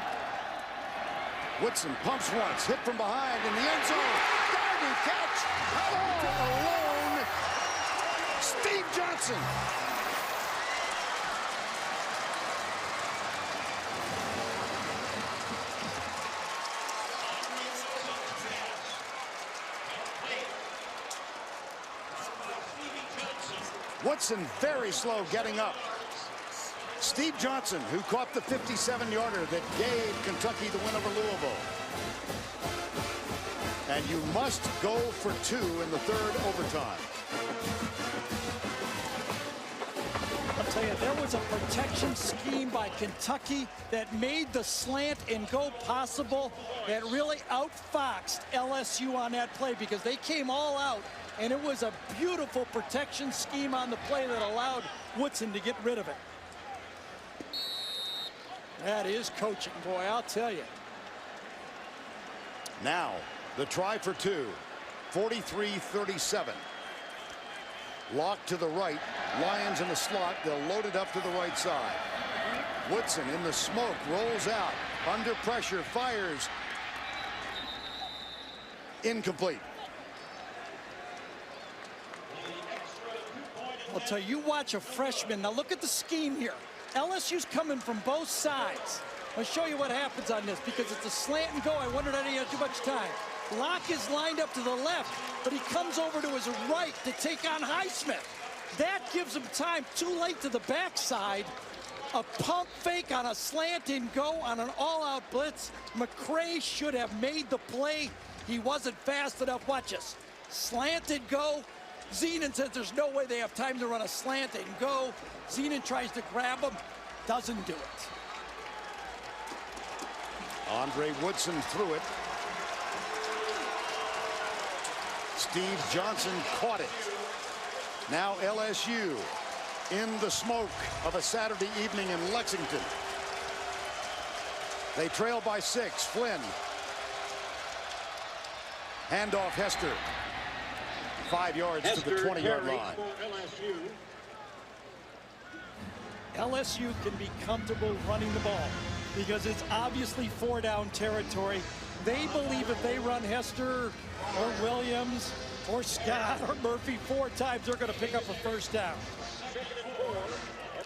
Woodson pumps once, hit from behind in the end zone. Diving catch, all alone. Steve Johnson. Woodson very slow getting up. Steve Johnson, who caught the 57-yarder that gave Kentucky the win over Louisville. And you must go for 2 in the 3rd overtime. I'll tell you, there was a protection scheme by Kentucky that made the slant and go possible, that really outfoxed LSU on that play because they came all out, and it was a beautiful protection scheme on the play that allowed Woodson to get rid of it. That is coaching, boy, I'll tell you. Now, the try for 2, 43-37. Locked to the right, Lions in the slot, they'll load it up to the right side. Woodson in the smoke, rolls out, under pressure, fires. Incomplete. I'll tell you, watch a freshman. Now look at the scheme here. LSU's coming from both sides. I'll show you what happens on this because it's a slant and go. I wondered I didn't have too much time. Locke is lined up to the left, but he comes over to his right to take on Highsmith. That gives him time. Too late to the backside. A pump fake on a slant and go on an all-out blitz. McCray should have made the play. He wasn't fast enough. Watch this. Slanted go. Zenon says there's no way they have time to run a slant and go. Zenon tries to grab him. Doesn't do it. Andre Woodson threw it. Steve Johnson caught it. Now LSU in the smoke of a Saturday evening in Lexington. They trail by 6. Flynn. Handoff Hester. 5 yards to the 20-yard line. LSU can be comfortable running the ball because it's obviously 4-down territory. They believe if they run Hester or Williams or Scott or Murphy 4 times, they're going to pick up a first down.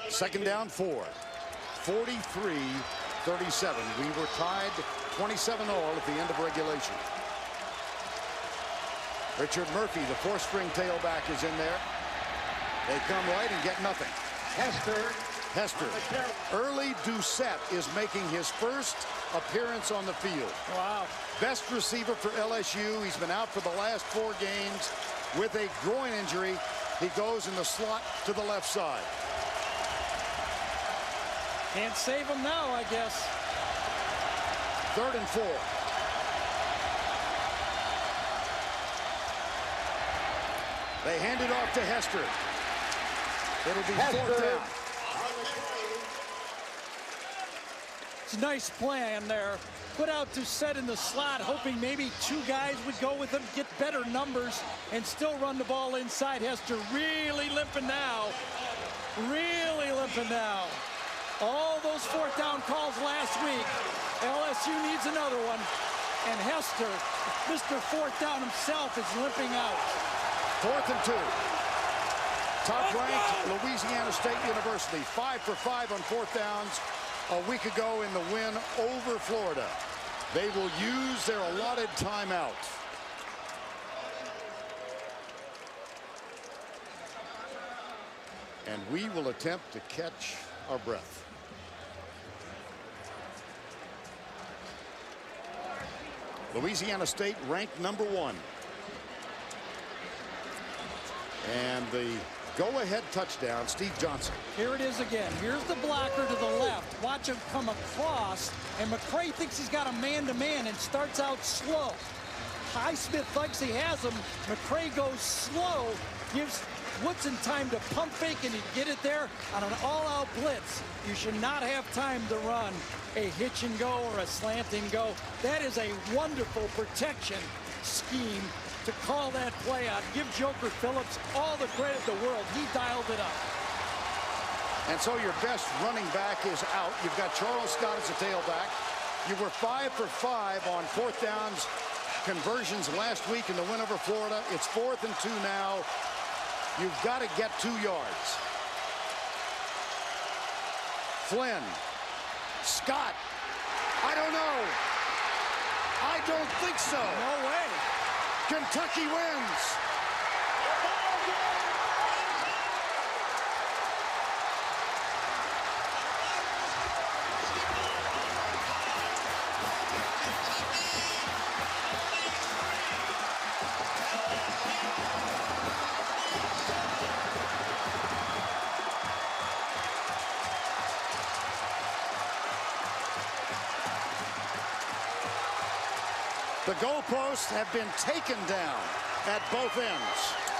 2nd down 4. 43-37. We were tied 27-all at the end of regulation. Richard Murphy, the 4th-string tailback, is in there. They come right and get nothing. Hester. Early Doucette is making his first appearance on the field. Wow. Best receiver for LSU. He's been out for the last 4 games with a groin injury. He goes in the slot to the left side. Can't save him now, I guess. 3rd and 4. They hand it off to Hester. It'll be 4th down. It's a nice plan there. Put out Doucette in the slot, hoping maybe 2 guys would go with him, get better numbers, and still run the ball inside. Hester really limping now. Really limping now. All those 4th down calls last week. LSU needs another one. And Hester, Mr. 4th down himself, is limping out. 4th and 2. Top-ranked Louisiana State University, 5 for 5 on 4th downs a week ago in the win over Florida. They will use their allotted timeout. And we will attempt to catch our breath. Louisiana State ranked number 1. And the go-ahead touchdown, Steve Johnson. Here it is again. Here's the blocker to the left. Watch him come across, and McCray thinks he's got a man-to-man and starts out slow. Highsmith thinks he has him. McCray goes slow, gives Woodson time to pump fake, and he'd get it there on an all-out blitz. You should not have time to run a hitch and go or a slant and go. That is a wonderful protection scheme to call that play out. Give Joker Phillips all the credit in the world. He dialed it up. And so your best running back is out. You've got Charles Scott as a tailback. You were 5 for 5 on fourth downs conversions last week in the win over Florida. It's 4th and 2 now. You've got to get 2 yards. Flynn. Scott. I don't know. I don't think so. No way. Kentucky wins. The goalposts have been taken down at both ends.